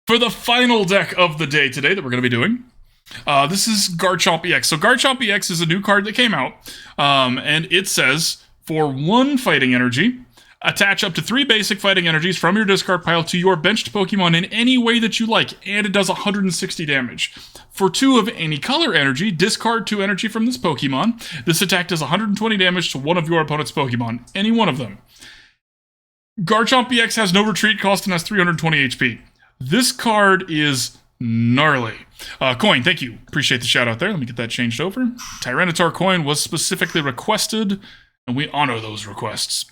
For the final deck of the day today that we're going to be doing, this is Garchomp EX. So Garchomp EX is a new card that came out, and it says, for 1 fighting energy, attach up to 3 basic fighting energies from your discard pile to your benched Pokemon in any way that you like, and it does 160 damage. For 2 of any color energy, discard 2 energy from this Pokemon. This attack does 120 damage to one of your opponent's Pokemon, any one of them. Garchomp EX has no retreat cost and has 320 HP. This card is gnarly. Coin, thank you. Appreciate the shout out there. Let me get that changed over. Tyranitar Coin was specifically requested, and we honor those requests.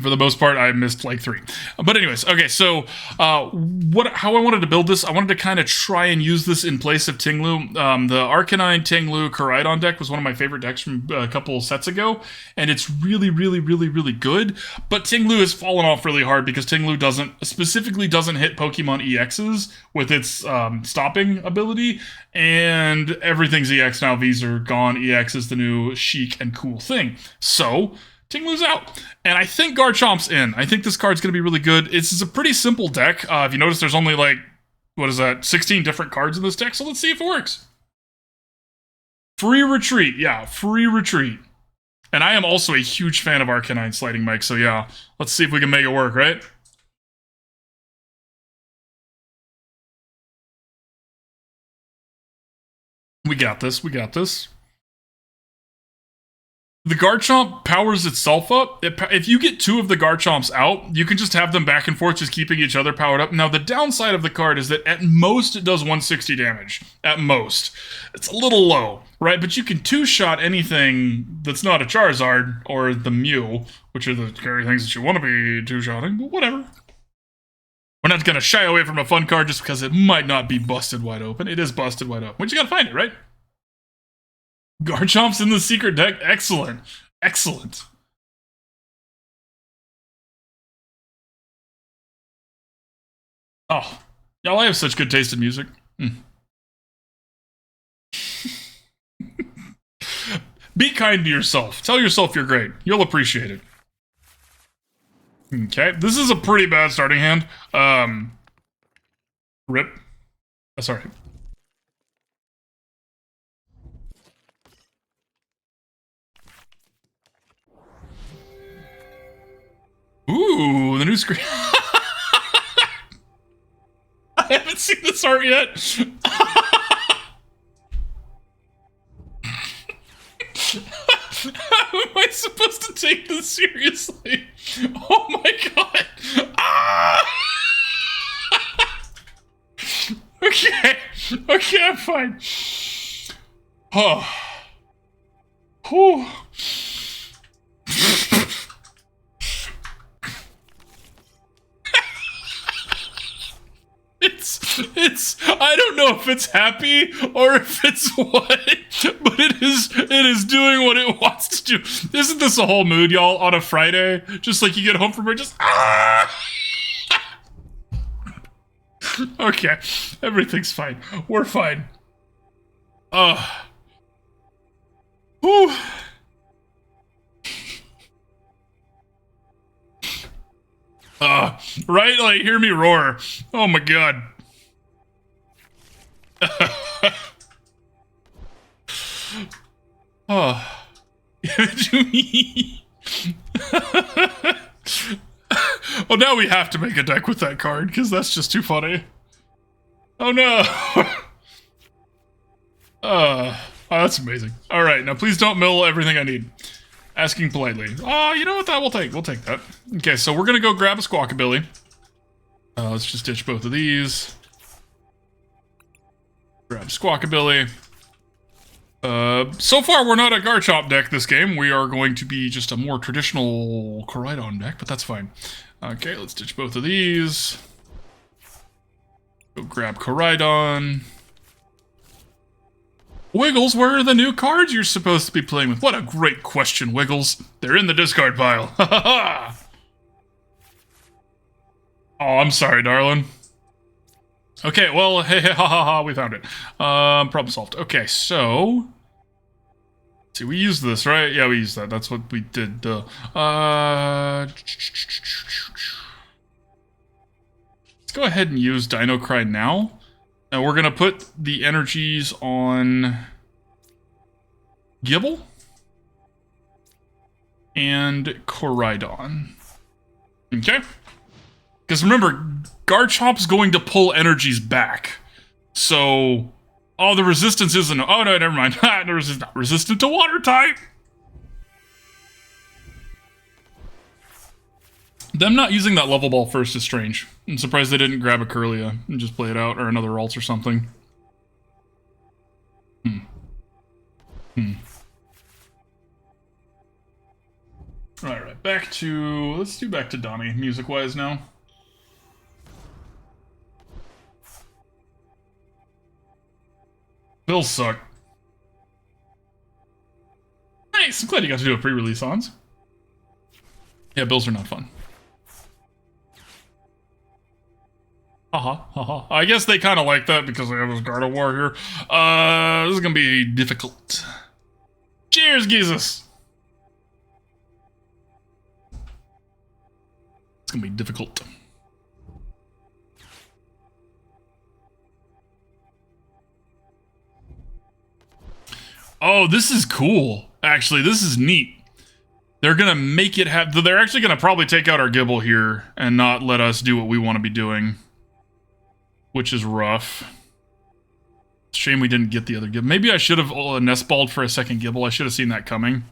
For the most part, I missed like 3. But anyways, okay, so how I wanted to build this, I wanted to kind of try and use this in place of Tinglu. The Arcanine Tinglu Koraidon deck was one of my favorite decks from a couple sets ago, and it's really, really, really, really good. But Tinglu has fallen off really hard because Tinglu specifically doesn't hit Pokemon EXs with its stopping ability, and everything's EX now. Vs are gone. EX is the new chic and cool thing. So Tinglu's out, and I think Garchomp's in. I think this card's going to be really good. It's a pretty simple deck. If you notice, there's only like, 16 different cards in this deck, so let's see if it works. Free retreat, yeah, free retreat. And I am also a huge fan of Arcanine Sliding Mike, so yeah, let's see if we can make it work, right? We got this, we got this. The Garchomp powers itself up. If you get 2 of the Garchomps out, you can just have them back and forth, just keeping each other powered up. Now, the downside of the card is that at most it does 160 damage. At most. It's a little low, right? But you can 2-shot anything that's not a Charizard or the Mew, which are the scary things that you want to be 2-shotting, but whatever. We're not going to shy away from a fun card just because it might not be busted wide open. It is busted wide open, but you got to find it, right? Garchomp's in the secret deck. Excellent. Excellent. Oh. Y'all, I have such good taste in music. Be kind to yourself. Tell yourself you're great. You'll appreciate it. Okay. This is a pretty bad starting hand. Rip. Sorry. Ooh, the new screen. I haven't seen this art yet. How am I supposed to take this seriously? Oh my god. Ah! Okay. Okay, I'm fine. Oh. Whew. I don't know if it's happy or if it's what, but it is doing what it wants to do. Isn't this a whole mood, y'all, on a Friday? Just like you get home from work, just Okay, everything's fine. We're fine. Whew. Right? Like, hear me roar. Oh my god. Oh. Give it to me. Well, now we have to make a deck with that card, because that's just too funny. Oh no. Oh, that's amazing. Alright, now please don't mill everything I need. Asking politely. Oh, you know what? That we'll take that. Okay, so we're gonna go grab a Squawkabilly. Let's just ditch both of these. Grab Squawkabilly. So far we're not a Garchomp deck this game. We are going to be just a more traditional Koraidon deck, but that's fine. Okay, let's ditch both of these. Go grab Koraidon. Wiggles, where are the new cards you're supposed to be playing with? What a great question, Wiggles. They're in the discard pile. Ha ha ha! Oh, I'm sorry, darling. Okay, well, hey, ha ha ha, we found it. Problem solved. Okay, so... see, we used this, right? Yeah, we used that. That's what we did. Let's go ahead and use Dino Cry now. And we're going to put the energies on Gible and Koraidon. Okay? Because remember, Garchomp's going to pull energies back. So, oh, the resistance isn't... Oh, no, never mind. It's not resistant to water type. Them not using that level ball first is strange. I'm surprised they didn't grab a Curlia and just play it out, or another Ralts or something. Alright, back to... Let's do back to Donnie, music-wise now. Bills suck. Nice, I'm glad you got to do a pre-release ons. Yeah, bills are not fun. Haha, haha. I guess they kind of like that because they have this God of War here. This is gonna be difficult. Cheers, Jesus! It's gonna be difficult. Oh, this is cool. Actually, this is neat. They're gonna make it have... They're actually gonna probably take out our Gible here and not let us do what we want to be doing. Which is rough. Shame we didn't get the other Gible. Maybe I should have Nest Balled for a second Gible. I should have seen that coming.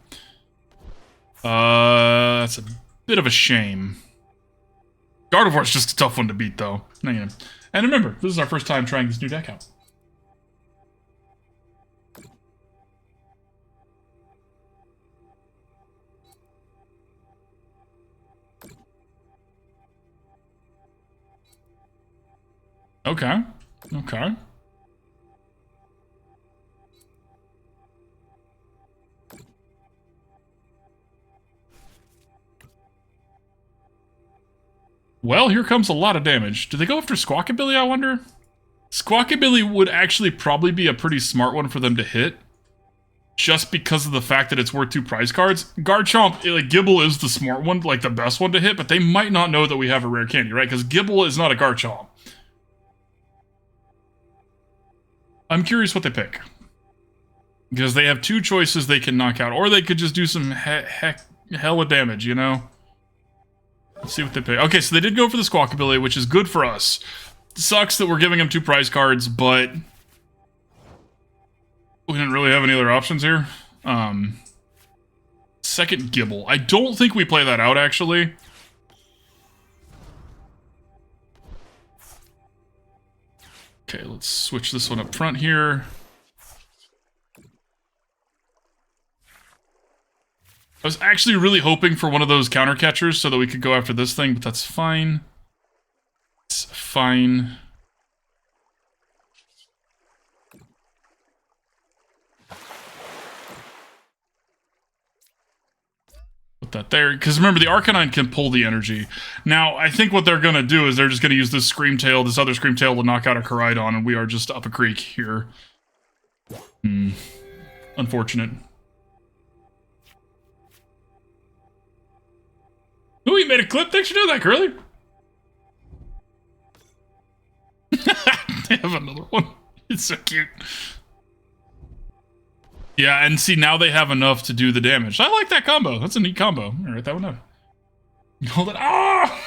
That's a bit of a shame. Gardevoir is just a tough one to beat, though. And remember, this is our first time trying this new deck out. Okay. Okay. Well, here comes a lot of damage. Do they go after Squawkabilly, I wonder? Squawkabilly would actually probably be a pretty smart one for them to hit. Just because of the fact that it's worth 2 prize cards. Garchomp, like, Gible is the smart one, like the best one to hit, but they might not know that we have a rare candy, right? Because Gible is not a Garchomp. I'm curious what they pick. Because they have 2 choices they can knock out. Or they could just do some hella damage, you know? Let's see what they pick. Okay, so they did go for the Squawkabilly, which is good for us. Sucks that we're giving them 2 prize cards, but... we didn't really have any other options here. Second Gible. I don't think we play that out, actually. Okay, let's switch this one up front here. I was actually really hoping for one of those counter catchers so that we could go after this thing, but that's fine. It's fine. Put that there, because remember, the Arcanine can pull the energy. Now, I think what they're going to do is they're just going to use this Screamtail, this other Screamtail, to knock out a Koraidon, and we are just up a creek here. Unfortunate. Ooh, you made a clip? Thanks for doing that, Curly. They have another one. It's so cute. Yeah, and see, now they have enough to do the damage. I like that combo. That's a neat combo. I'm gonna write that one down. Hold it. Ah!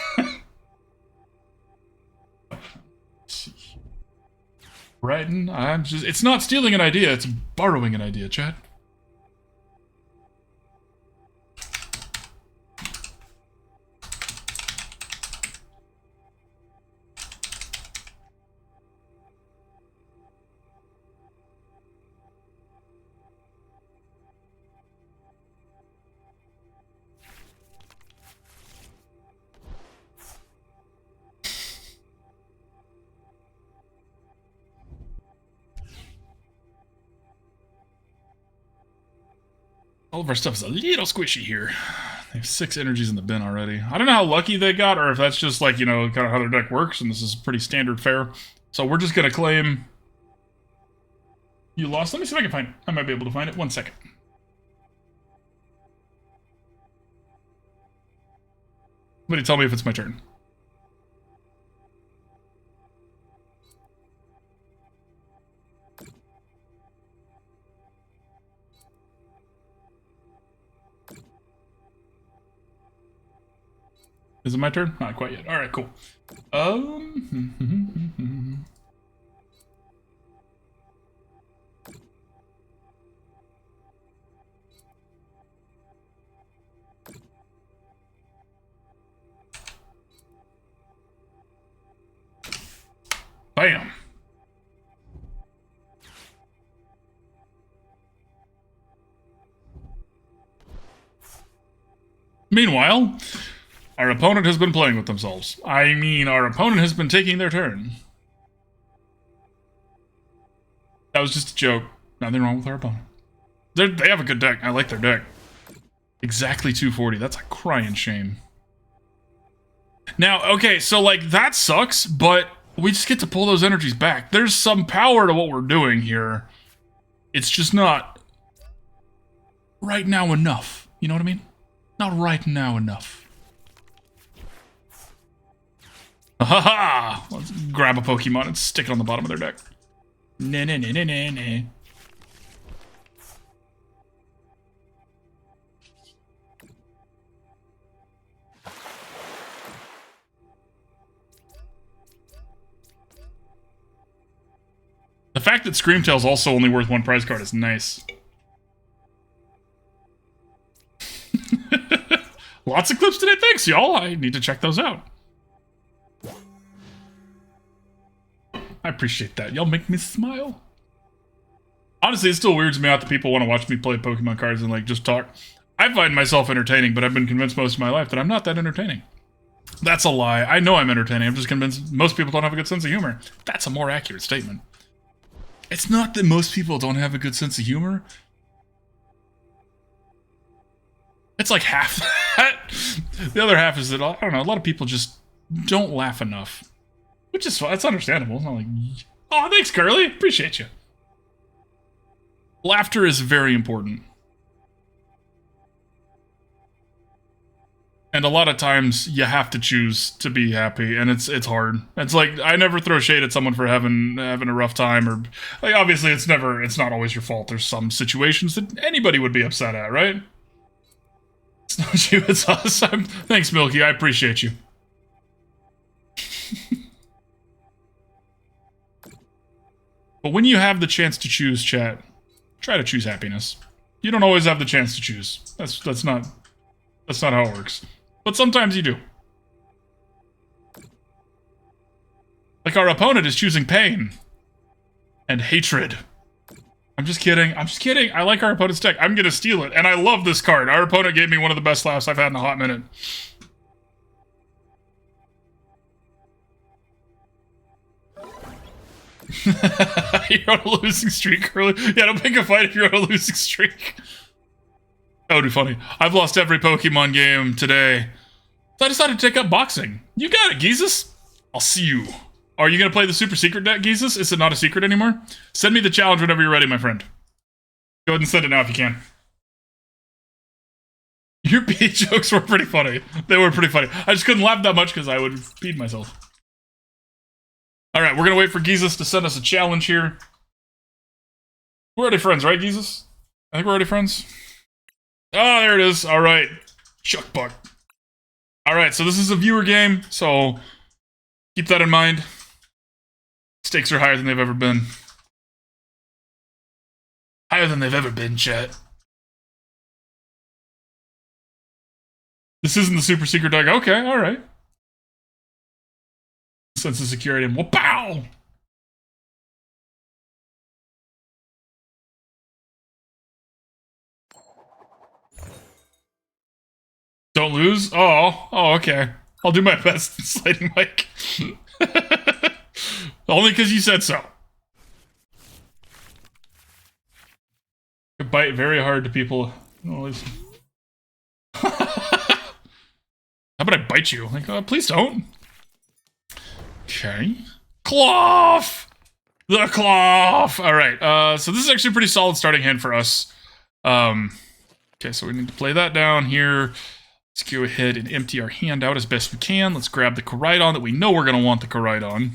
Brighton, I'm just... It's not stealing an idea, it's borrowing an idea, chat. All of our stuff is a little squishy here. They have 6 energies in the bin already. I don't know how lucky they got, or if that's just like, you know, kind of how their deck works, and this is pretty standard fare. So we're just gonna claim... You lost? Let me see if I can find it. I might be able to find it. 1 second. Somebody tell me if it's my turn. Is it my turn? Not quite yet. All right, cool. Bam. Meanwhile, our opponent has been playing with themselves. I mean, our opponent has been taking their turn. That was just a joke. Nothing wrong with our opponent. They have a good deck. I like their deck. Exactly 240. That's a crying shame. Now, okay, so, like, that sucks, but we just get to pull those energies back. There's some power to what we're doing here. It's just not right now enough. You know what I mean? Not right now enough. Ha! Let's grab a Pokemon and stick it on the bottom of their deck. Nah. The fact that Screamtail's also only worth one prize card is nice. Lots of clips today, thanks y'all. I need to check those out. I appreciate that. Y'all make me smile. Honestly, it still weirds me out that people want to watch me play Pokemon cards and like just talk. I find myself entertaining, but I've been convinced most of my life that I'm not that entertaining. That's a lie. I know I'm entertaining. I'm just convinced most people don't have a good sense of humor. That's a more accurate statement. It's not that most people don't have a good sense of humor. It's like half that. The other half is that, I don't know, a lot of people just don't laugh enough. Which is fine. It's understandable. It's not like, oh, thanks, Curly. Appreciate you. Laughter is very important. And a lot of times, you have to choose to be happy, and it's hard. It's like, I never throw shade at someone for having a rough time, or, like, obviously it's not always your fault. There's some situations that anybody would be upset at, right? It's not you, it's us. Thanks, Milky. I appreciate you. But when you have the chance to choose, chat, try to choose happiness. You don't always have the chance to choose. That's not how it works. But sometimes you do. Like our opponent is choosing pain and hatred. I'm just kidding. I'm just kidding. I like our opponent's deck. I'm gonna steal it. And I love this card. Our opponent gave me one of the best laughs I've had in a hot minute. You're on a losing streak early. Yeah, don't pick a fight if you're on a losing streak. That would be funny. I've lost every Pokemon game today. So I decided to take up boxing. You got it, Geezus. I'll see you. Are you going to play the super secret deck, Geezus? Is it not a secret anymore? Send me the challenge whenever you're ready, my friend. Go ahead and send it now if you can. Your pee jokes were pretty funny. They were pretty funny. I just couldn't laugh that much because I would have peed myself. Alright, we're going to wait for Geezus to send us a challenge here. We're already friends, right, Geezus? I think we're already friends. Oh, there it is. Alright. Chuck Buck. Alright, so this is a viewer game, so keep that in mind. Stakes are higher than they've ever been. Higher than they've ever been, chat. This isn't the super secret deck. Okay, alright. Sense of security and pow! Don't lose? Oh, okay. I'll do my best in sliding mic. Only because you said so. I bite very hard to people. Oh, how about I bite you? Like, please don't. Okay. Cloth! The cloth! Alright, so this is actually a pretty solid starting hand for us. Okay, so we need to play that down here. Let's go ahead and empty our hand out as best we can. Let's grab the Koraidon that we know we're going to want the Koraidon.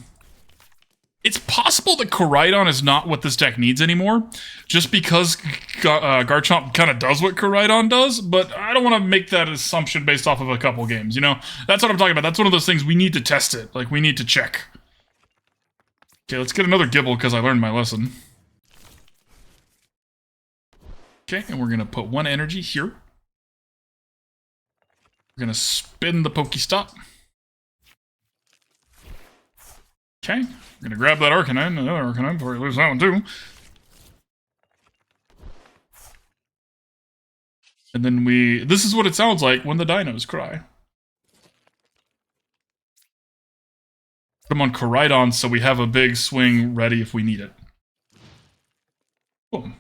It's possible that Koraidon is not what this deck needs anymore, just because Garchomp kind of does what Koraidon does, but I don't want to make that assumption based off of a couple games, you know? That's what I'm talking about. That's one of those things we need to test it. Like, we need to check. Okay, let's get another Gible, because I learned my lesson. Okay, and we're going to put 1 energy here. We're going to spin the PokéStop. Okay, we're going to grab that Arcanine, another Arcanine, before we lose that one too. And then this is what it sounds like when the dinos cry. Put them on Koraidon so we have a big swing ready if we need it. Boom.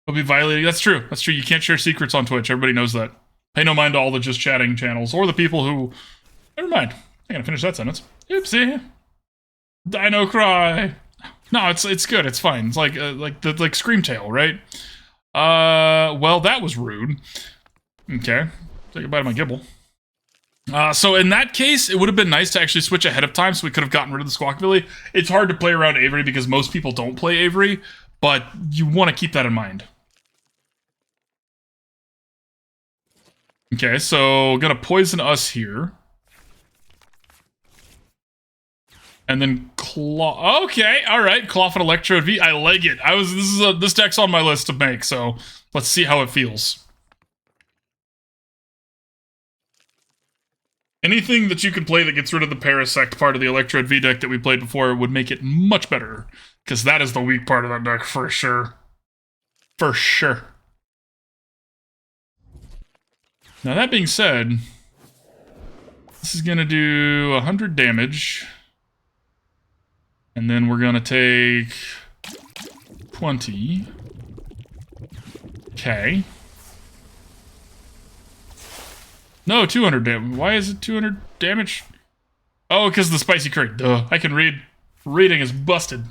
Will be violating. That's true. That's true. You can't share secrets on Twitch. Everybody knows that. Pay no mind to all the just chatting channels or the people who. Never mind. I gotta finish that sentence. Oopsie. Dino cry. No, it's good. It's fine. It's like Screamtail, right? Well, that was rude. Okay. Say goodbye to my Gible. So in that case, it would have been nice to actually switch ahead of time so we could have gotten rid of the Squawkabilly. It's hard to play around Avery because most people don't play Avery, but you want to keep that in mind. Okay, so gonna poison us here. And then claw. Okay, alright, Cloth and Electrode V. I like it. This deck's on my list to make, so let's see how it feels. Anything that you can play that gets rid of the Parasect part of the Electrode V deck that we played before would make it much better. Because that is the weak part of that deck for sure. For sure. Now that being said, this is going to do 100 damage. And then we're going to take 20. Okay. No, 200 damage. Why is it 200 damage? Oh, because the spicy curry. Duh. I can read. Reading is busted.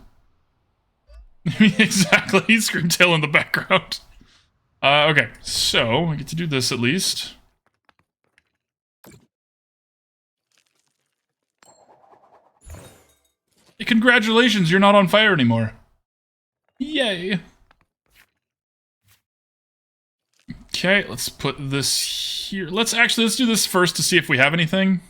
Exactly. He's Screamtail in the background. Okay. So, I get to do this at least. Hey, congratulations, you're not on fire anymore. Yay. Okay, let's put this here. Let's do this first to see if we have anything.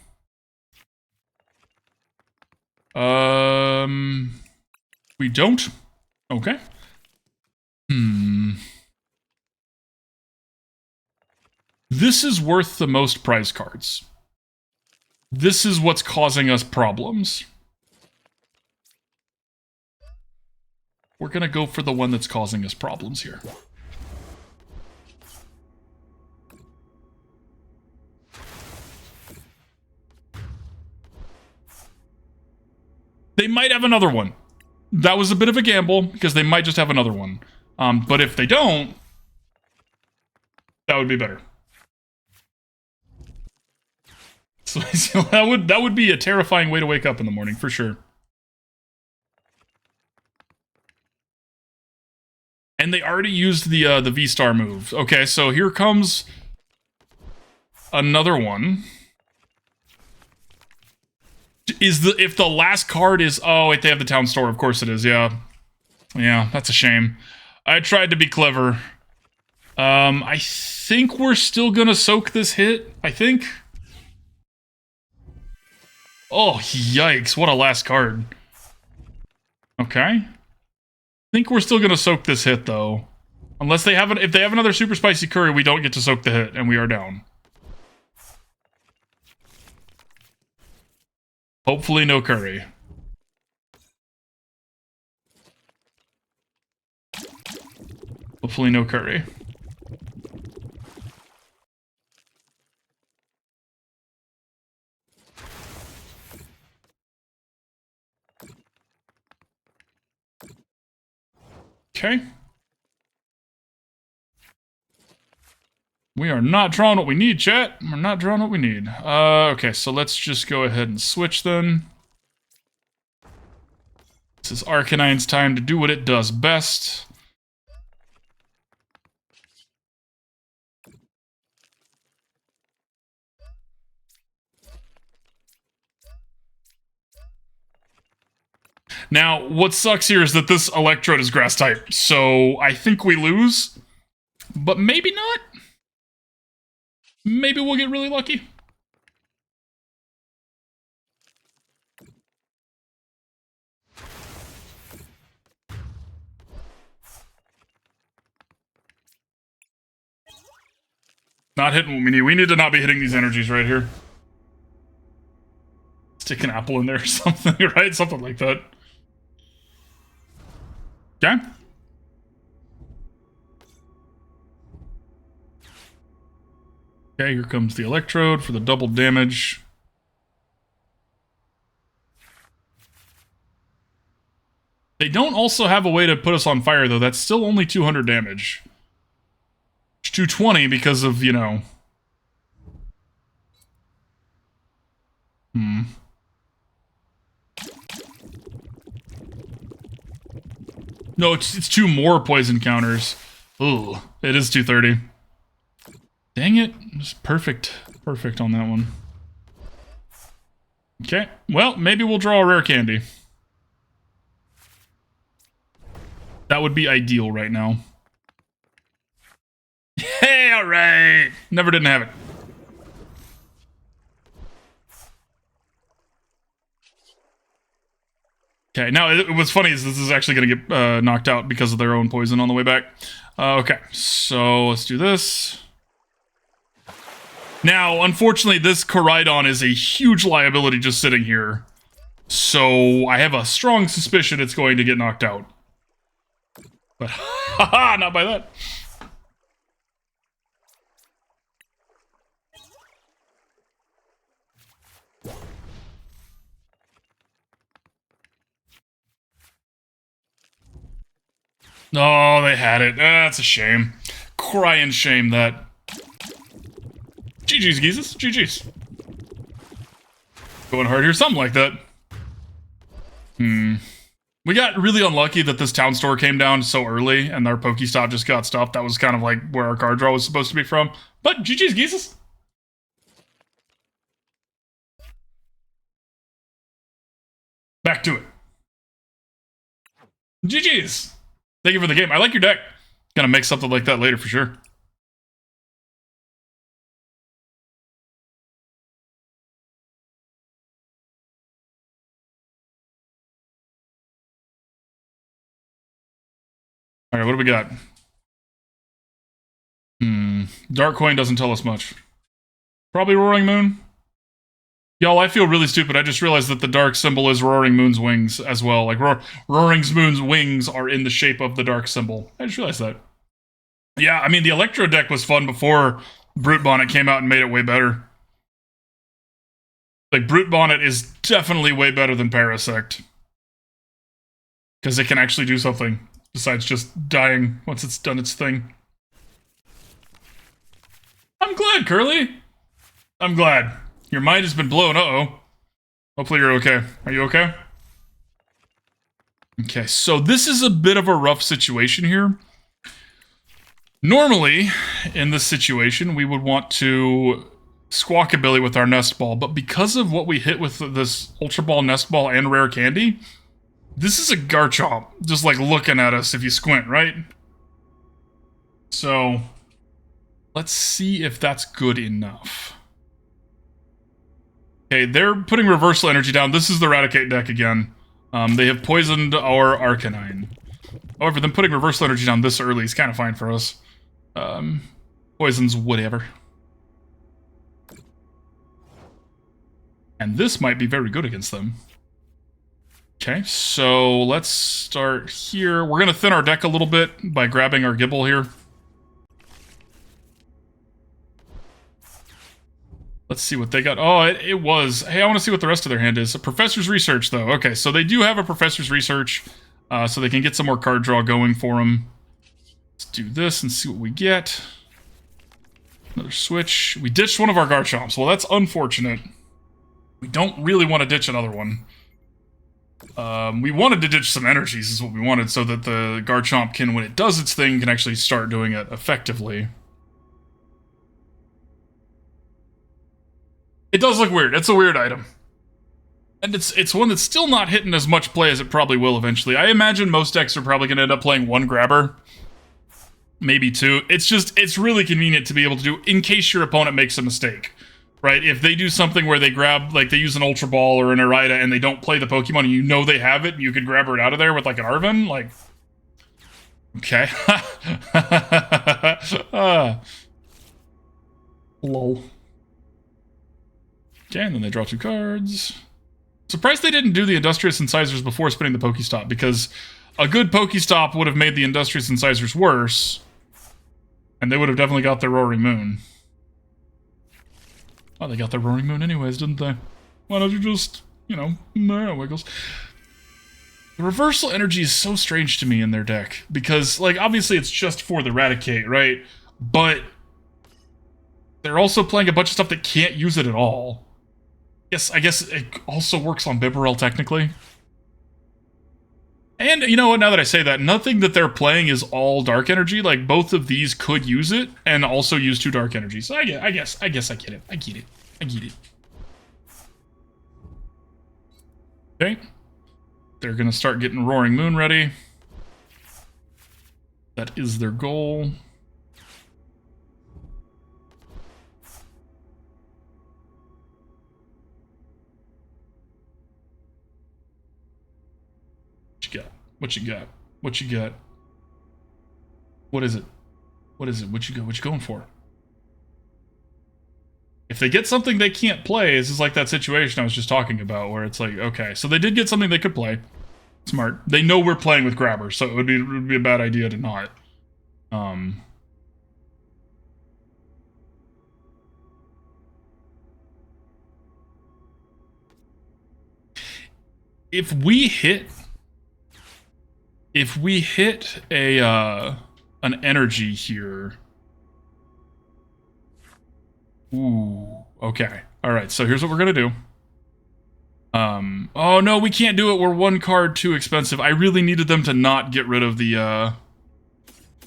We don't. Okay. This is worth the most prize cards. This is what's causing us problems. We're gonna go for the one that's causing us problems here. They might have another one. That was a bit of a gamble, because they might just have another one. But if they don't, that would be better. So that would be a terrifying way to wake up in the morning, for sure. And they already used the V-Star move. Okay, so here comes another one. If the last card is... Oh, wait, they have the town store. Of course it is, yeah. Yeah, that's a shame. I tried to be clever. I think we're still gonna soak this hit. I think. Oh, yikes. What a last card. Okay. I think we're still gonna soak this hit, though. Unless they have if they have another super spicy curry, we don't get to soak the hit, and we are down. Hopefully no curry. Hopefully no curry. Okay. We are not drawing what we need, chat. We're not drawing what we need. Okay, so let's just go ahead and switch then. This is Arcanine's time to do what it does best. Now, what sucks here is that this Electrode is Grass type, so I think we lose, but maybe not. Maybe we'll get really lucky. Not hitting what we need. We need to not be hitting these energies right here. Stick an apple in there or something, right? Something like that. Okay. Okay, here comes the Electrode for the double damage. They don't also have a way to put us on fire, though. That's still only 200 damage. 220 because of, you know... No, it's 2 more poison counters. Ooh, it is 230. Dang it. It's perfect. Perfect on that one. Okay, well, maybe we'll draw a rare candy. That would be ideal right now. Hey, alright! Never didn't have it. Okay, now what's funny is this is actually going to get knocked out because of their own poison on the way back. Okay, so let's do this. Now, unfortunately, this Koraidon is a huge liability just sitting here. So I have a strong suspicion it's going to get knocked out. But, haha, not by that. Oh, they had it. That's a shame. Crying shame that. GG's, geezes. GG's. Going hard here, something like that. We got really unlucky that this town store came down so early and our PokéStop just got stopped. That was kind of like where our card draw was supposed to be from. But GG's, geezes. Back to it. GG's. Thank you for the game. I like your deck. Gonna make something like that later for sure. Alright, what do we got? Dark Coin doesn't tell us much. Probably Roaring Moon. Y'all, I feel really stupid. I just realized that the dark symbol is Roaring Moon's wings as well. Like, Roaring Moon's wings are in the shape of the dark symbol. I just realized that. Yeah, I mean, the Electro deck was fun before Brute Bonnet came out and made it way better. Like, Brute Bonnet is definitely way better than Parasect. Because it can actually do something besides just dying once it's done its thing. I'm glad, Curly. I'm glad. Your mind has been blown. Uh-oh. Hopefully you're okay. Are you okay? Okay, so this is a bit of a rough situation here. Normally, in this situation, we would want to Squawkabilly with our Nest Ball, but because of what we hit with this Ultra Ball, Nest Ball, and Rare Candy, this is a Garchomp, just like looking at us if you squint, right? So, let's see if that's good enough. Okay, they're putting Reversal Energy down. This is the Eradicate deck again. They have poisoned our Arcanine. However, them putting Reversal Energy down this early is kind of fine for us. Poisons, whatever. And this might be very good against them. Okay, so let's start here. We're going to thin our deck a little bit by grabbing our Gible here. Let's see what they got. Oh, it was. Hey, I want to see what the rest of their hand is. A Professor's Research, though. Okay, so they do have a Professor's Research, so they can get some more card draw going for them. Let's do this and see what we get. Another switch. We ditched one of our Garchomps. Well, that's unfortunate. We don't really want to ditch another one. We wanted to ditch some energies is what we wanted, so that the Garchomp can, when it does its thing, can actually start doing it effectively. It does look weird. It's a weird item. And it's one that's still not hitting as much play as it probably will eventually. I imagine most decks are probably going to end up playing one Grabber, maybe two. It's really convenient to be able to do in case your opponent makes a mistake, right? If they do something where they grab, like they use an Ultra Ball or an Arida and they don't play the Pokemon and you know they have it, and you could Grabber it out of there with like an Arven, like, okay. Lol. Okay, and then they draw 2 cards. Surprised they didn't do the Industrious Incisors before spinning the PokéStop, because a good PokéStop would have made the Industrious Incisors worse, and they would have definitely got their Roaring Moon. Oh, they got their Roaring Moon anyways, didn't they? Why don't you just, you know, wiggles. The Reversal Energy is so strange to me in their deck, because, like, obviously it's just for the Raticate, right? But they're also playing a bunch of stuff that can't use it at all. Yes, I guess it also works on Bibarel, technically. And, you know what, now that I say that, nothing that they're playing is all Dark Energy. Like, both of these could use it, and also use 2 Dark Energies. So I guess I get it. I get it. Okay. They're gonna start getting Roaring Moon ready. That is their goal. What you got? What you got? What is it? What is it? What you going for? If they get something they can't play, this is like that situation I was just talking about, where it's like, okay, so they did get something they could play. Smart. They know we're playing with Grabber, so it would be a bad idea to not. If we hit a an energy here. Ooh, okay. All right, so here's what we're gonna do. Oh no, we can't do it. We're 1 card too expensive. I really needed them to not get rid of the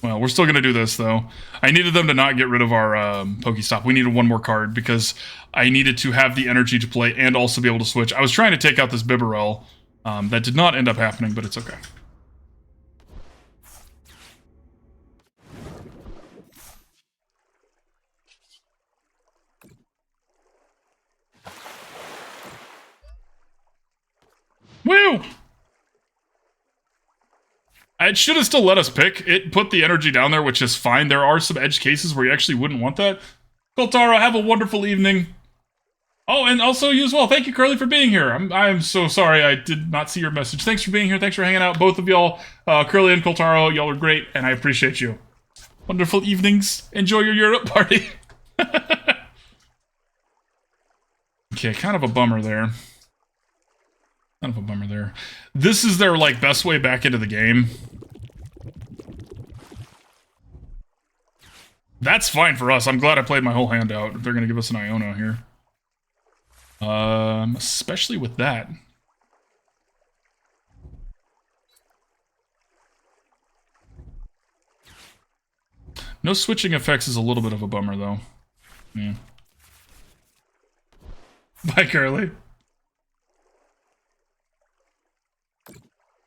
well, we're still gonna do this though. I needed them to not get rid of our PokéStop. We needed 1 more card because I needed to have the energy to play and also be able to switch. I was trying to take out this Bibarel. That did not end up happening, but it's okay. Woo! It should have still let us pick. It put the energy down there, which is fine. There are some edge cases where you actually wouldn't want that. Coltaro, have a wonderful evening. Oh, and also you as well. Thank you, Curly, for being here. I'm so sorry I did not see your message. Thanks for being here. Thanks for hanging out. Both of y'all, Curly and Coltaro, y'all are great, and I appreciate you. Wonderful evenings. Enjoy your Europe party. Okay, kind of a bummer there. This is their, like, best way back into the game. That's fine for us. I'm glad I played my whole hand out. They're gonna give us an Iona here. Especially with that. No switching effects is a little bit of a bummer, though. Yeah. Bye, Curly.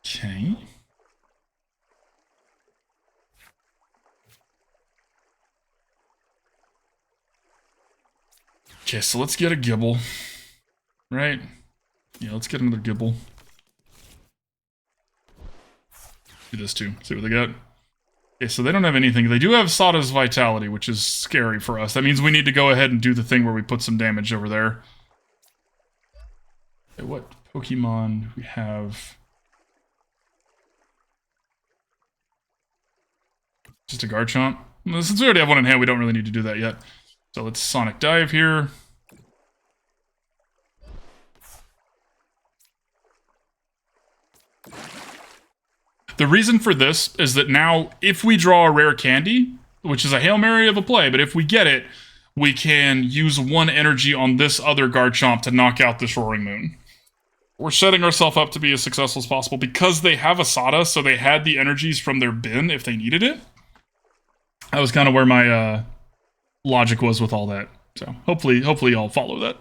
Okay. Okay, so let's get a Gible. Right? Yeah, let's get another Gible. Do this too. See what they got. Okay, so they don't have anything. They do have Sada's Vitality, which is scary for us. That means we need to go ahead and do the thing where we put some damage over there. Okay, what Pokemon do we have? Just a Garchomp. Well, since we already have one in hand, we don't really need to do that yet. So let's Sonic Dive here. The reason for this is that now, if we draw a Rare Candy, which is a Hail Mary of a play, but if we get it, we can use 1 energy on this other Garchomp to knock out this Roaring Moon. We're setting ourselves up to be as successful as possible because they have a Sada, so they had the energies from their bin if they needed it. That was kind of where my logic was with all that. So hopefully y'all follow that.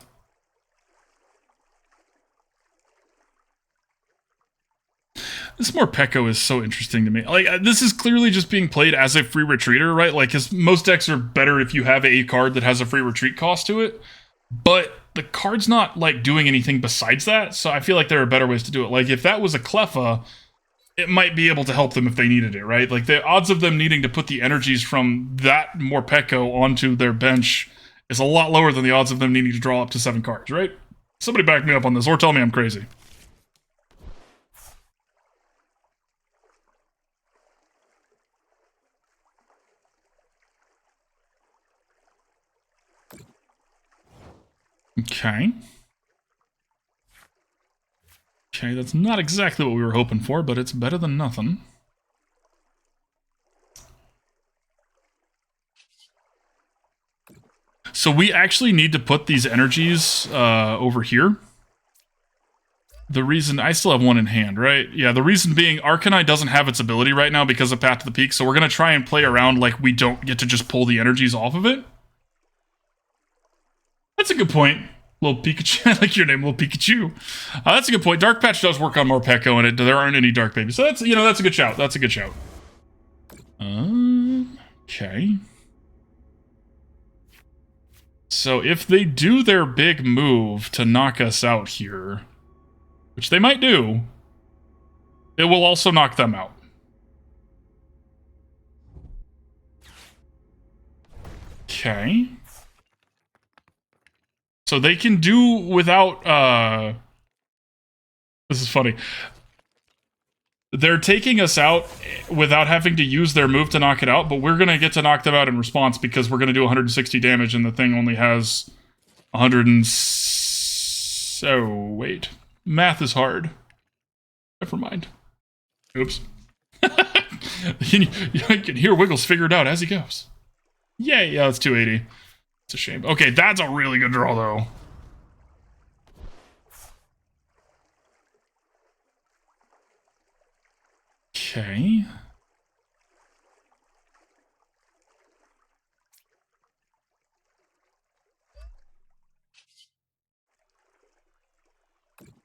This Morpeko is so interesting to me. Like, this is clearly just being played as a free retreater, right? Like, because most decks are better if you have a card that has a free retreat cost to it. But the card's not, like, doing anything besides that, so I feel like there are better ways to do it. Like, if that was a Cleffa, it might be able to help them if they needed it, right? Like, the odds of them needing to put the energies from that Morpeko onto their bench is a lot lower than the odds of them needing to draw up to 7 cards, right? Somebody back me up on this, or tell me I'm crazy. Okay. Okay, that's not exactly what we were hoping for, but it's better than nothing. So we actually need to put these energies over here. The reason... I still have one in hand, right? Yeah, the reason being Arcanine doesn't have its ability right now because of Path to the Peak, so we're going to try and play around like we don't get to just pull the energies off of it. That's a good point. Little Pikachu. I like your name, Little Pikachu. That's a good point. Dark Patch does work on Morpeko, and there aren't any Dark Babies. So that's, you know, that's a good shout. That's a good shout. Okay. So if they do their big move to knock us out here, which they might do, it will also knock them out. Okay. So they can do without, this is funny. They're taking us out without having to use their move to knock it out, but we're going to get to knock them out in response because we're going to do 160 damage and the thing only has 100 and... Oh, wait. Math is hard. Never mind. Oops. You can hear Wiggles figure it out as he goes. Yay, yeah, it's 280. It's a shame. Okay, that's a really good draw, though. Okay.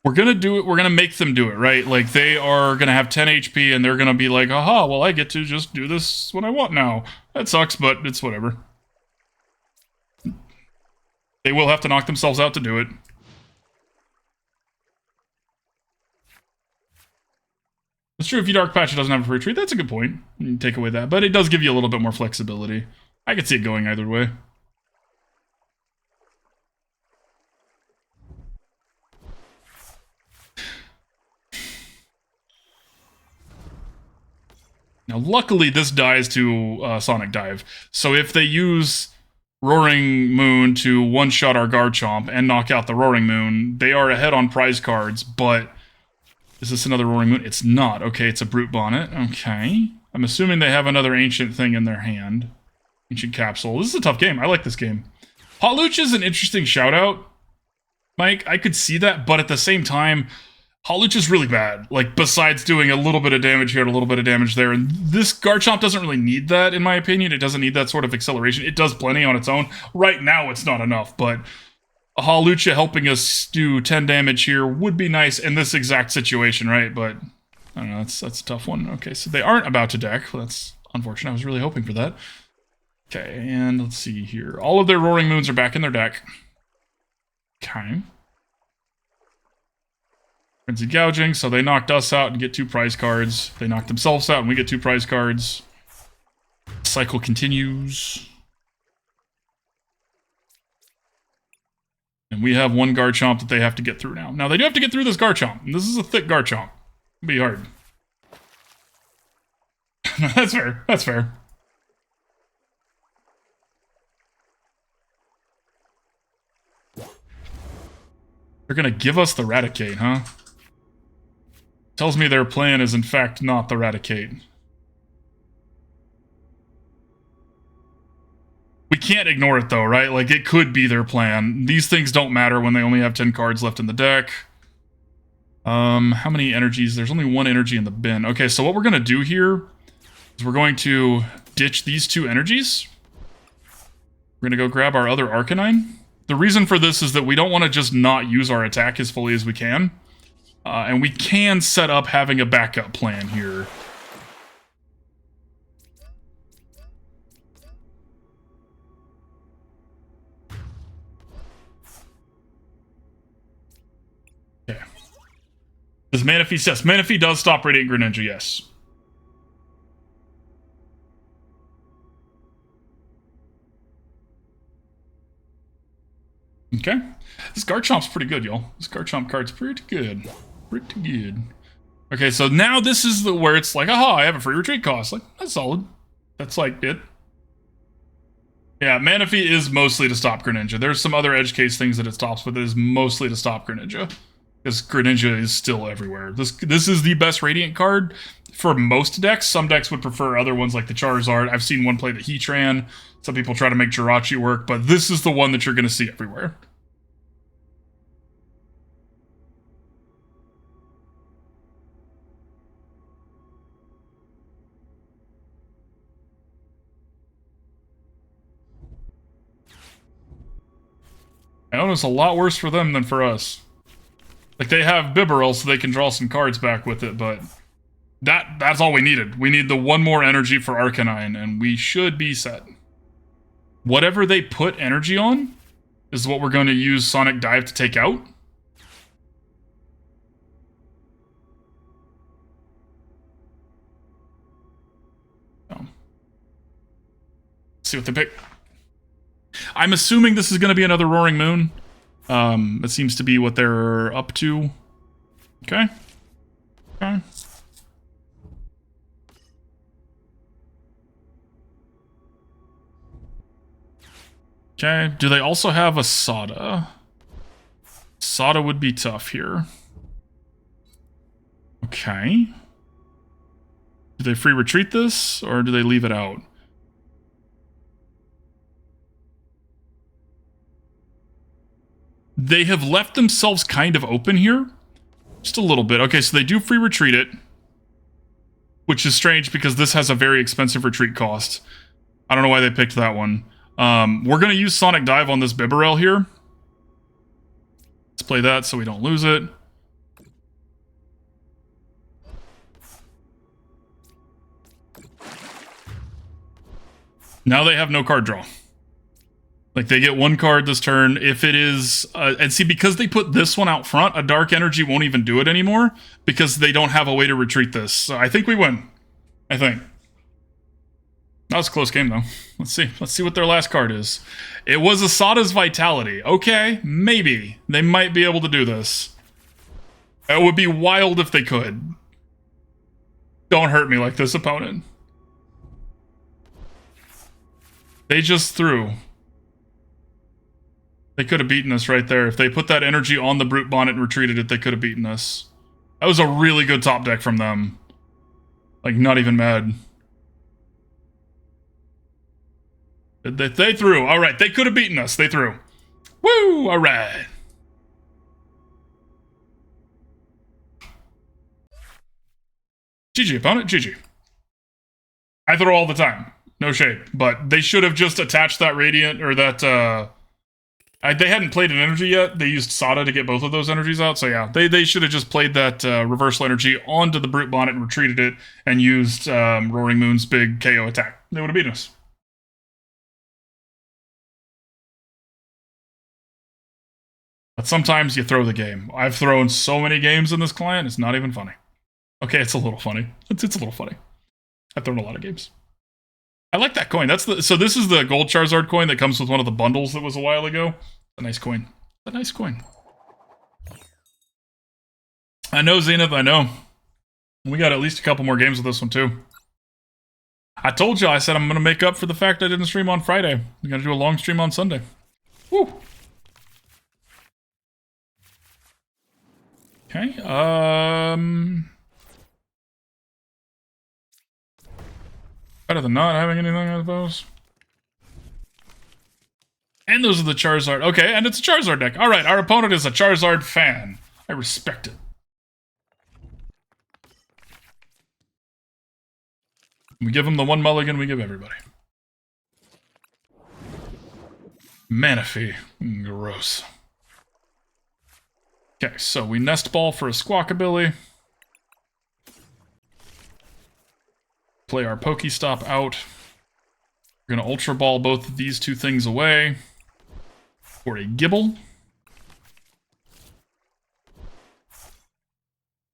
We're gonna do it, we're gonna make them do it, right? Like, they are gonna have 10 HP and they're gonna be like, aha, well, I get to just do this when I want now. That sucks, but it's whatever. They will have to knock themselves out to do it. It's true, if you Dark Patch, it doesn't have a free retreat. That's a good point. You can take away that, but it does give you a little bit more flexibility. I could see it going either way. Now, luckily, this dies to Sonic Dive. So if they use Roaring Moon to one-shot our Garchomp and knock out the Roaring Moon, they are ahead on prize cards, but... Is this another Roaring Moon? It's not. Okay, it's a Brute Bonnet. Okay. I'm assuming they have another Ancient thing in their hand. Ancient Capsule. This is a tough game. I like this game. Hawlucha is an interesting shout-out, Mike. I could see that, but at the same time, Hawlucha is really bad. Like, besides doing a little bit of damage here and a little bit of damage there. And this Garchomp doesn't really need that, in my opinion. It doesn't need that sort of acceleration. It does plenty on its own. Right now, it's not enough, but... a Hawlucha helping us do 10 damage here would be nice in this exact situation, right? But, I don't know, that's a tough one. Okay, so they aren't about to deck. Well, that's unfortunate. I was really hoping for that. Okay, and let's see here. All of their Roaring Moons are back in their deck. Okay. Frenzy Gouging, so they knocked us out and get 2 prize cards. They knocked themselves out and we get 2 prize cards. Cycle continues. And we have one Garchomp that they have to get through now. Now, they do have to get through this Garchomp. And this is a thick Garchomp. It'll be hard. That's fair. That's fair. They're gonna give us the Raticate, huh? Tells me their plan is, in fact, not the Raticate. We can't ignore it, though, right? Like, it could be their plan. These things don't matter when they only have 10 cards left in the deck. How many energies? There's only 1 energy in the bin. Okay, so what we're going to do here is we're going to ditch these 2 energies. We're going to go grab our other Arcanine. The reason for this is that we don't want to just not use our attack as fully as we can. And we can set up having a backup plan here. Okay. Does Manaphy, yes, Manaphy does stop Radiant Greninja, yes. Okay. This Garchomp's pretty good, y'all. This Garchomp card's pretty good. Pretty good. Okay, so now this is where it's like, aha, I have a free retreat cost. Like, that's solid. That's like it. Yeah, Manaphy is mostly to stop Greninja. There's some other edge case things that it stops, but it is mostly to stop Greninja. Because Greninja is still everywhere. This is the best Radiant card for most decks. Some decks would prefer other ones like the Charizard. I've seen one play the Heatran. Some people try to make Jirachi work, but this is the one that you're going to see everywhere. I know it's a lot worse for them than for us. Like, they have Bibarel so they can draw some cards back with it, but that's all we needed. We need the one more energy for Arcanine, and we should be set. Whatever they put energy on is what we're going to use Sonic Dive to take out. Let's see what they pick. I'm assuming this is going to be another Roaring Moon. It seems to be what they're up to. Okay. Okay. Okay. Do they also have a Sada? Sada would be tough here. Okay. Do they free retreat this, or do they leave it out? They have left themselves kind of open here. Just a little bit. Okay, so they do free retreat it. Which is strange because this has a very expensive retreat cost. I don't know why they picked that one. We're going to use Sonic Dive on this Bibarel here. Let's play that so we don't lose it. Now they have no card draw. Like, they get one card this turn. If it is... and see, because they put this one out front, a Dark Energy won't even do it anymore because they don't have a way to retreat this. So I think we win. I think. That was a close game, though. Let's see. Let's see what their last card is. It was Asada's Vitality. Okay, maybe. They might be able to do this. It would be wild if they could. Don't hurt me like this, opponent. They just threw... They could have beaten us right there. If they put that energy on the Brute Bonnet and retreated it, they could have beaten us. That was a really good top deck from them. Like, not even mad. They threw. All right, they could have beaten us. They threw. Woo! All right. GG, opponent. GG. I throw all the time. No shade. But they should have just attached that Radiant, or that, they hadn't played an energy yet. They used Sada to get both of those energies out. So yeah, they should have just played that reversal energy onto the Brute Bonnet and retreated it and used Roaring Moon's big KO attack. They would have beaten us. But sometimes you throw the game. I've thrown so many games in this client, it's not even funny. Okay, it's a little funny. It's a little funny. I've thrown a lot of games. I like that coin. So this is the gold Charizard coin that comes with one of the bundles that was a while ago. A nice coin. A nice coin. I know, Zenith, I know. We got at least a couple more games with this one, too. I told you, I said I'm going to make up for the fact I didn't stream on Friday. I'm going to do a long stream on Sunday. Woo! Okay, better than not having anything, I suppose. And those are the Charizard. Okay, and it's a Charizard deck. All right, our opponent is a Charizard fan. I respect it. We give him the one mulligan we give everybody. Manaphy. Gross. Okay, so we Nest Ball for a Squawkabilly. Play our PokéStop out. We're going to Ultra Ball both of these two things away for a Gible.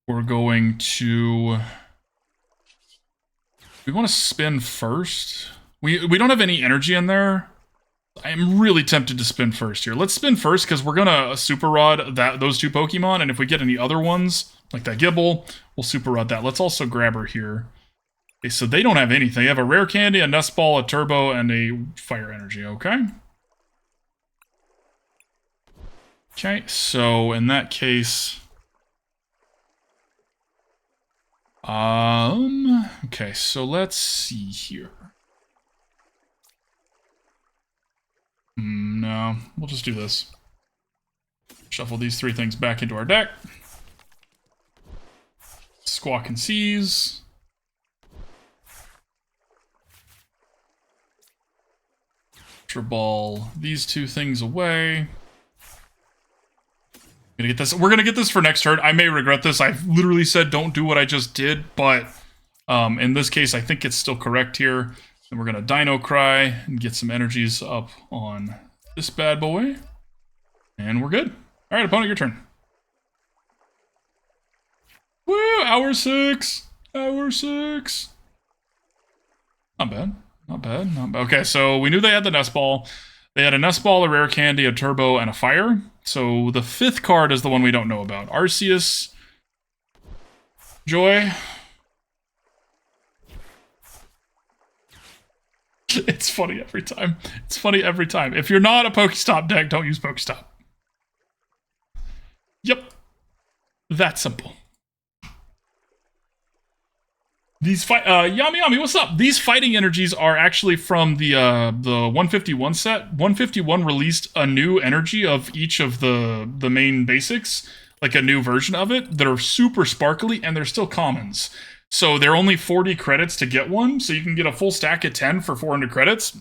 We're going to... We want to spin first. We don't have any energy in there. I am really tempted to spin first here. Let's spin first because we're going to Super Rod those two Pokemon, and if we get any other ones, like that Gible, we'll Super Rod that. Let's also grab her here. Okay, so they don't have anything. They have a Rare Candy, a Nest Ball, a Turbo, and a Fire Energy, okay? Okay, so in that case... Okay, so let's see here. No, we'll just do this. Shuffle these three things back into our deck. Squawk and Seize. Ultra Ball these two things away. Gonna get this. We're gonna get this for next turn. I may regret this. I've literally said don't do what I just did, but in this case, I think it's still correct here. And we're gonna Dino Cry and get some energies up on this bad boy, and we're good. All right, opponent, your turn. Woo! Hour 6. Hour 6. Not bad. Not bad. Not bad. Okay, so we knew they had the Nest Ball. They had a Nest Ball, a Rare Candy, a Turbo, and a Fire. So the 5th card is the one we don't know about. Arceus. Joy. It's funny every time. It's funny every time. If you're not a PokéStop deck, don't use PokéStop. Yep. That simple. These Yami, what's up? These fighting energies are actually from the 151 set. 151 released a new energy of each of the main basics, like a new version of it, that are super sparkly, and they're still commons. So they're only 40 credits to get one, so you can get a full stack at 10 for 400 credits.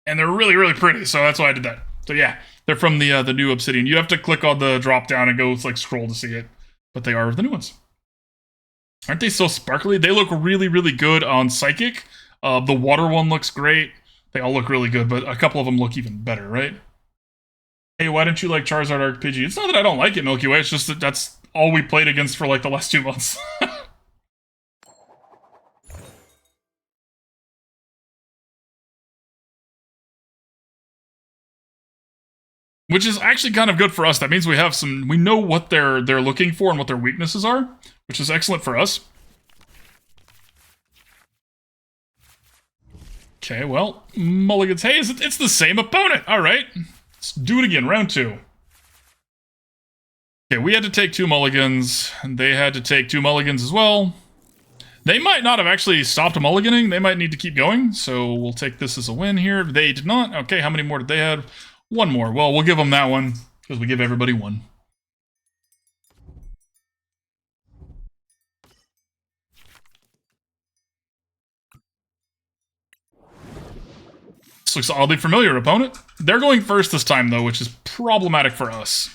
And they're really, really pretty, so that's why I did that. So yeah, they're from the new Obsidian. You have to click on the drop down and go like scroll to see it, but they are the new ones. Aren't they so sparkly? They look really, really good on Psychic. The water one looks great. They all look really good, but a couple of them look even better, right? Hey, why don't you like Charizard RPG? It's not that I don't like it, Milky Way. It's just that that's all we played against for like the last 2 months. Which is actually kind of good for us. That means we have we know what they're looking for and what their weaknesses are, which is excellent for us. Okay, well, mulligans. Hey, it's the same opponent. All right, let's do it again. Round 2. Okay, we had to take 2 mulligans, and they had to take 2 mulligans as well. They might not have actually stopped mulliganing. They might need to keep going, so we'll take this as a win here. They did not. Okay, how many more did they have? 1 more. Well, we'll give them that one, because we give everybody 1. This looks oddly familiar, opponent. They're going first this time, though, which is problematic for us.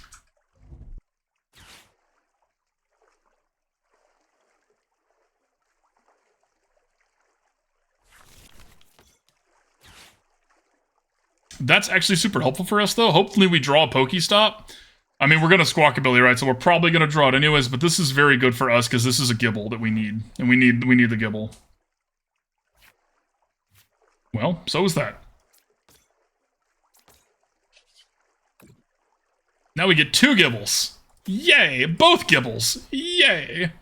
That's actually super helpful for us, though. Hopefully we draw a PokéStop. I mean, we're going to Squawkabilly, right? So we're probably going to draw it anyways, but this is very good for us because this is a Gible that we need. And we need the Gible. Well, so is that. Now we get 2 Gibles. Yay! Both Gibles. Yay!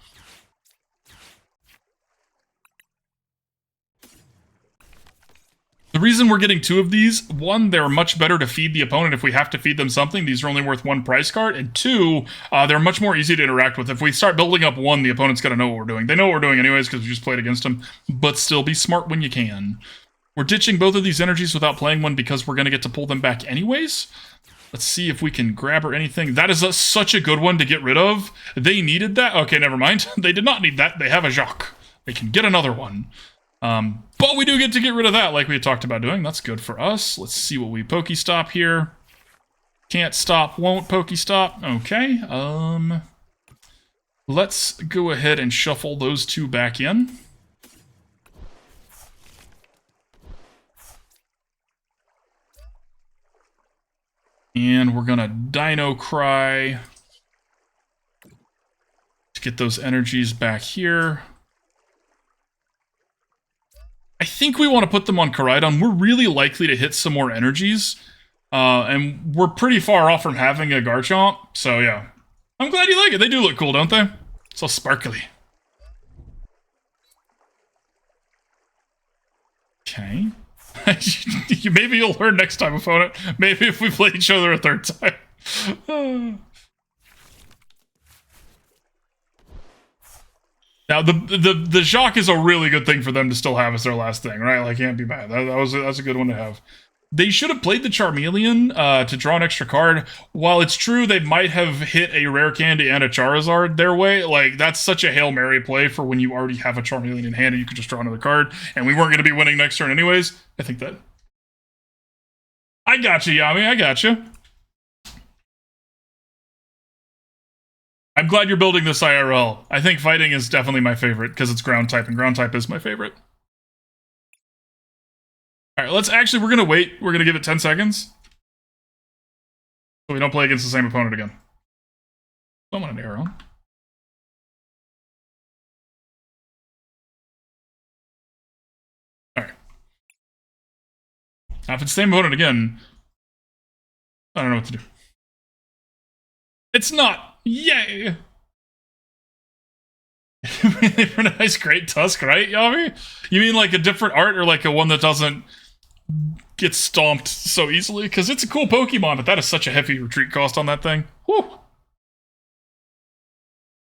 The reason we're getting 2 of these, 1, they're much better to feed the opponent if we have to feed them something. These are only worth 1 price card. And 2, they're much more easy to interact with. If we start building up 1, the opponent's going to know what we're doing. They know what we're doing anyways because we just played against them. But still, be smart when you can. We're ditching both of these energies without playing one because we're going to get to pull them back anyways. Let's see if we can grab or anything. That is such a good one to get rid of. They needed that. Okay, never mind. They did not need that. They have a Jacques. They can get another one. But we do get to get rid of that like we had talked about doing. That's good for us. Let's see what we PokéStop here. Can't stop, won't PokéStop. Okay, let's go ahead and shuffle those two back in. And we're gonna Dino Cry to get those energies back here. I think we want to put them on Koraidon. We're really likely to hit some more energies. And we're pretty far off from having a Garchomp. So yeah. I'm glad you like it. They do look cool, don't they? It's all sparkly. Okay. Maybe you'll learn next time, opponent. Maybe if we play each other a third time. Now, the Jacques is a really good thing for them to still have as their last thing, right? Like, can't be bad. That's a good one to have. They should have played the Charmeleon to draw an extra card. While it's true they might have hit a Rare Candy and a Charizard their way, like, that's such a Hail Mary play for when you already have a Charmeleon in hand and you could just draw another card, and we weren't going to be winning next turn anyways. I think that... I got you, Yami. I got you. I'm glad you're building this IRL. I think fighting is definitely my favorite, because it's ground type, and ground type is my favorite. Alright, let's actually, we're gonna wait. We're gonna give it 10 seconds. So we don't play against the same opponent again. I want an arrow. Alright. Now if it's the same opponent again, I don't know what to do. It's not! Yay! For a nice Great Tusk, right, Yami? You mean like a different art, or like a one that doesn't get stomped so easily? Because it's a cool Pokemon, but that is such a heavy retreat cost on that thing. Whew!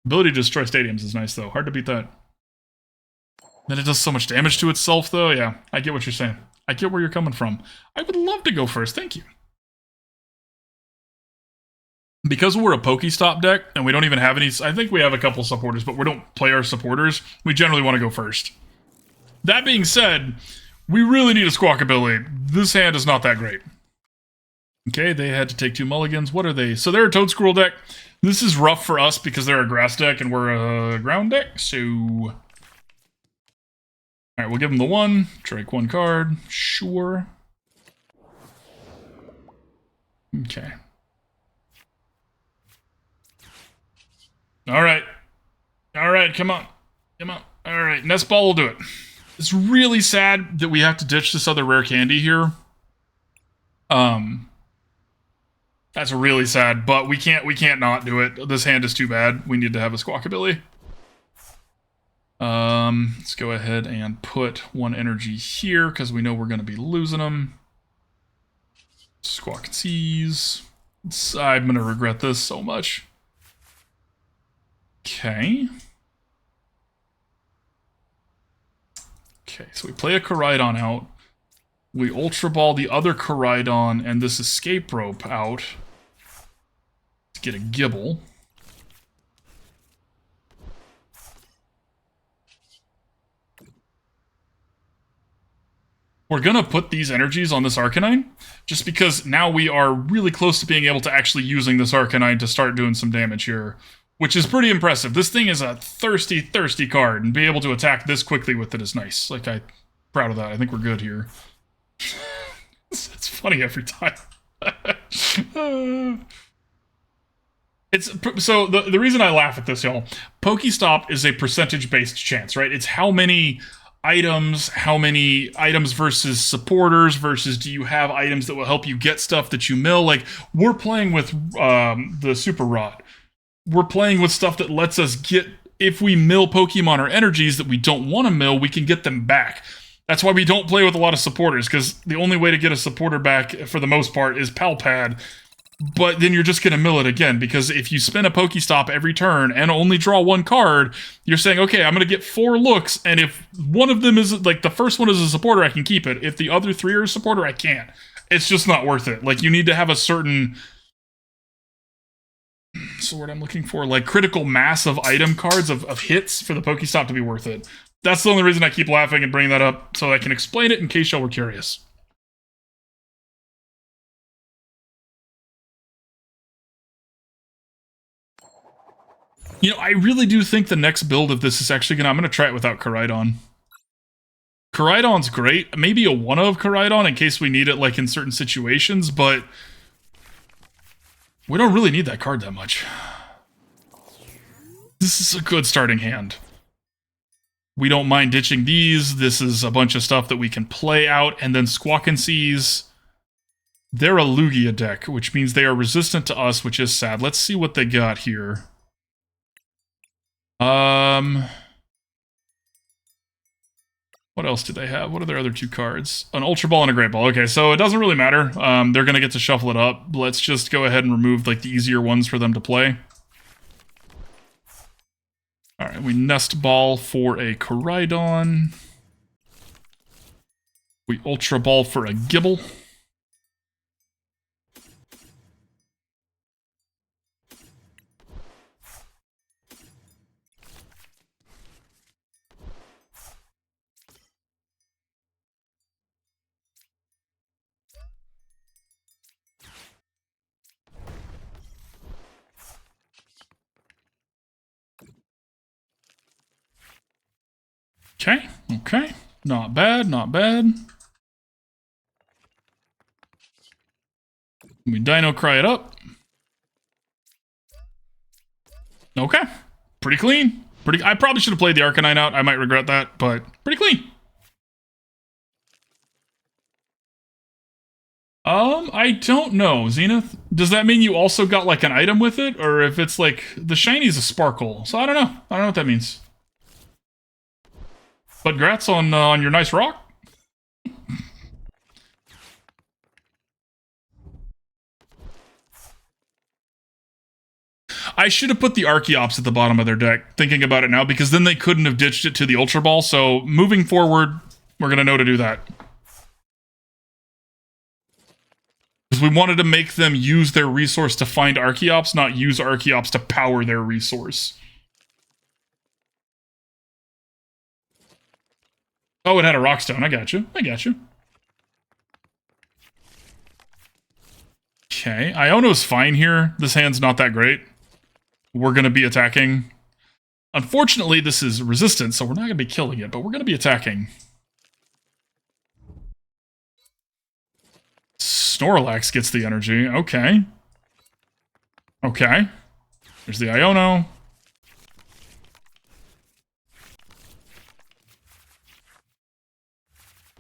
Ability to destroy stadiums is nice, though. Hard to beat that. Then it does so much damage to itself, though. Yeah, I get what you're saying. I get where you're coming from. I would love to go first. Thank you. Because we're a PokéStop deck, and we don't even have any... I think we have a couple supporters, but we don't play our supporters. We generally want to go first. That being said, we really need a Squawkabilly. This hand is not that great. Okay, they had to take 2 mulligans. What are they? So they're a Toad Squirrel deck. This is rough for us because they're a grass deck, and we're a ground deck, so... Alright, we'll give them the 1. Drake 1 card. Sure. Okay. Alright. Alright, come on. Come on. Alright, Nest Ball will do it. It's really sad that we have to ditch this other rare candy here. That's really sad, but we can't not do it. This hand is too bad. We need to have a Squawkabilly. Let's go ahead and put 1 energy here, because we know we're going to be losing them. Squawk Seas. I'm going to regret this so much. Okay. Okay, so we play a Koraidon out. We Ultra Ball the other Koraidon and this Escape Rope out. Let's get a Gible. We're gonna put these energies on this Arcanine, just because now we are really close to being able to actually using this Arcanine to start doing some damage here. Which is pretty impressive. This thing is a thirsty, thirsty card, and being able to attack this quickly with it is nice. Like, I'm proud of that. I think we're good here. It's funny every time. So the reason I laugh at this, y'all, PokéStop is a percentage-based chance, right? It's how many items versus supporters versus do you have items that will help you get stuff that you mill. Like, we're playing with the Super Rod. We're playing with stuff that lets us get, if we mill Pokemon or energies that we don't want to mill, we can get them back. That's why we don't play with a lot of supporters, because the only way to get a supporter back, for the most part, is Pal Pad. But then you're just going to mill it again, because if you spin a PokéStop every turn and only draw 1 card, you're saying, okay, I'm going to get 4 looks, and if one of them is, like, the first one is a supporter, I can keep it. If the other 3 are a supporter, I can't. It's just not worth it. Like, you need to have a certain... What's the word I'm looking for? Like, critical mass of item cards, of hits, for the PokéStop to be worth it. That's the only reason I keep laughing and bringing that up, so I can explain it in case y'all were curious. You know, I really do think the next build of this is actually gonna... I'm gonna try it without Koraidon. Koraidon's great. Maybe a one of Koraidon in case we need it, like, in certain situations, but... we don't really need that card that much. This is a good starting hand. We don't mind ditching these. This is a bunch of stuff that we can play out, and then Squawkabilly. They're a Lugia deck, which means they are resistant to us, which is sad. Let's see what they got here. What else do they have? What are their other two cards? An Ultra Ball and a Great Ball. Okay, so it doesn't really matter. They're going to get to shuffle it up. Let's just go ahead and remove like the easier ones for them to play. All right, we Nest Ball for a Koraidon. We Ultra Ball for a Gible. Okay, okay. Not bad, not bad. We Dino Cry it up. Okay. Pretty clean. I probably should have played the Arcanine out. I might regret that, but pretty clean. I don't know, Zenith. Does that mean you also got like an item with it? Or if it's like, the shiny's a sparkle. So I don't know. I don't know what that means. But grats on your nice rock. I should have put the Archeops at the bottom of their deck, thinking about it now, because then they couldn't have ditched it to the Ultra Ball, so moving forward, we're going to know to do that. Because we wanted to make them use their resource to find Archeops, not use Archeops to power their resource. Oh, it had a Rockstone. I got you. I got you. Okay. Iono's fine here. This hand's not that great. We're going to be attacking. Unfortunately, this is resistant, so we're not going to be killing it, but we're going to be attacking. Snorlax gets the energy. Okay. Okay. There's the Iono.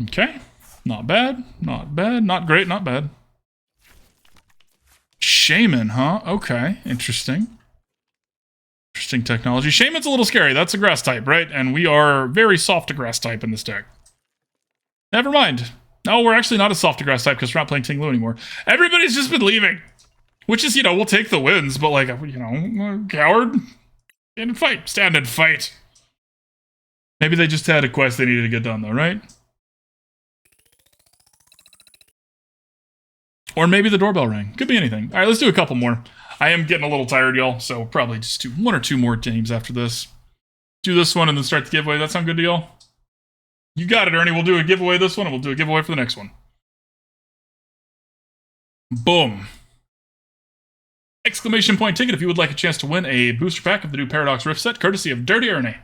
Okay. Not bad. Not bad. Not great. Not bad. Shaman, huh? Okay. Interesting. Interesting technology. Shaman's a little scary. That's a grass type, right? And we are very soft to grass type in this deck. Never mind. No, we're actually not a soft to grass type because we're not playing Tinglu anymore. Everybody's just been leaving. Which is, you know, we'll take the wins, but like, you know, coward. Stand and fight. Stand and fight. Maybe they just had a quest they needed to get done, though, right? Or maybe the doorbell rang. Could be anything. All right, let's do a couple more. I am getting a little tired, y'all, so probably just do one or two more games after this. Do this one and then start the giveaway. That sound good to y'all? You got it, Ernie. We'll do a giveaway this one, and we'll do a giveaway for the next one. Boom. Exclamation point ticket if you would like a chance to win a booster pack of the new Paradox Rift set, courtesy of Dirty Ernie.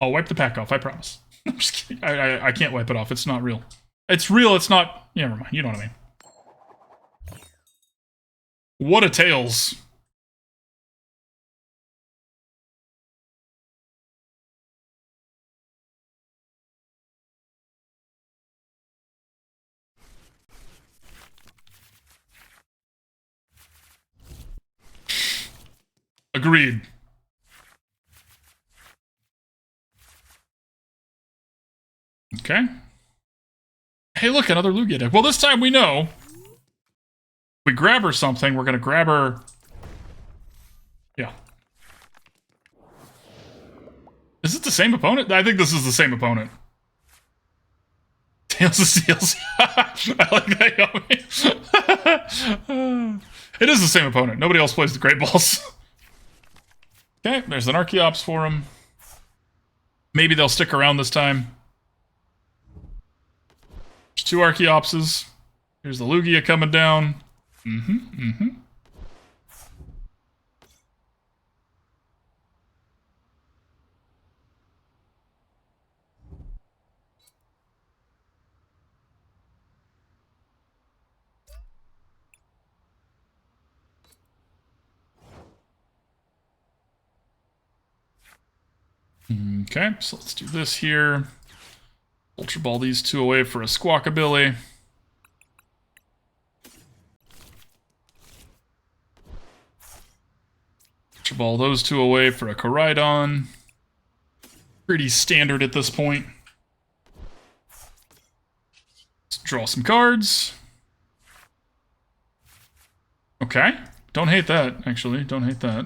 I'll wipe the pack off, I promise. I'm just kidding. I can't wipe it off. It's not real. It's real, it's not... Yeah, never mind. You know what I mean. What a Tails. Agreed. Okay. Hey, look, another Lugia deck. Well, this time we know. We grab her something, we're gonna grab her... Yeah. Is it the same opponent? I think this is the same opponent. Tails of Steels. I like that, Yomi. It is the same opponent. Nobody else plays the Great Balls. Okay, there's an Archeops for him. Maybe they'll stick around this time. There's two Archeopses. Here's the Lugia coming down. Okay, so let's do this here. Ultra Ball these two away for a Squawkabilly. Ultra Ball those two away for a Koraidon. Pretty standard at this point. Let's draw some cards. Okay. Don't hate that, actually. Don't hate that.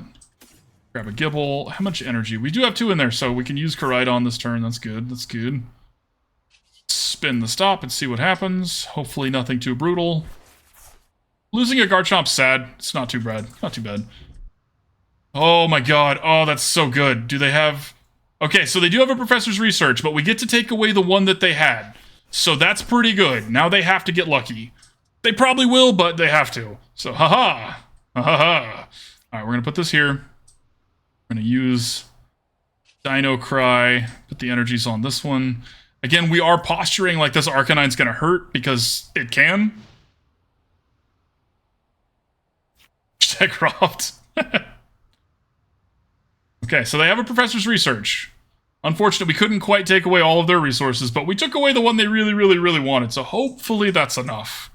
Grab a Gible. How much energy? We do have 2 in there, so we can use Koraidon this turn. That's good. That's good. Spin the stop and see what happens. Hopefully nothing too brutal. Losing a Garchomp's sad. It's not too bad. Not too bad. Oh my god. Oh, that's so good. Do they have... Okay, so they do have a Professor's Research, but we get to take away the one that they had. So that's pretty good. Now they have to get lucky. They probably will, but they have to. So, haha. Ha-ha-ha. Alright, we're going to put this here. We're going to use Dino Cry. Put the energies on this one. Again, we are posturing like this Arcanine's going to hurt because it can. Croft. Okay, so they have a Professor's Research. Unfortunately, we couldn't quite take away all of their resources, but we took away the one they really, really, really wanted, so hopefully that's enough.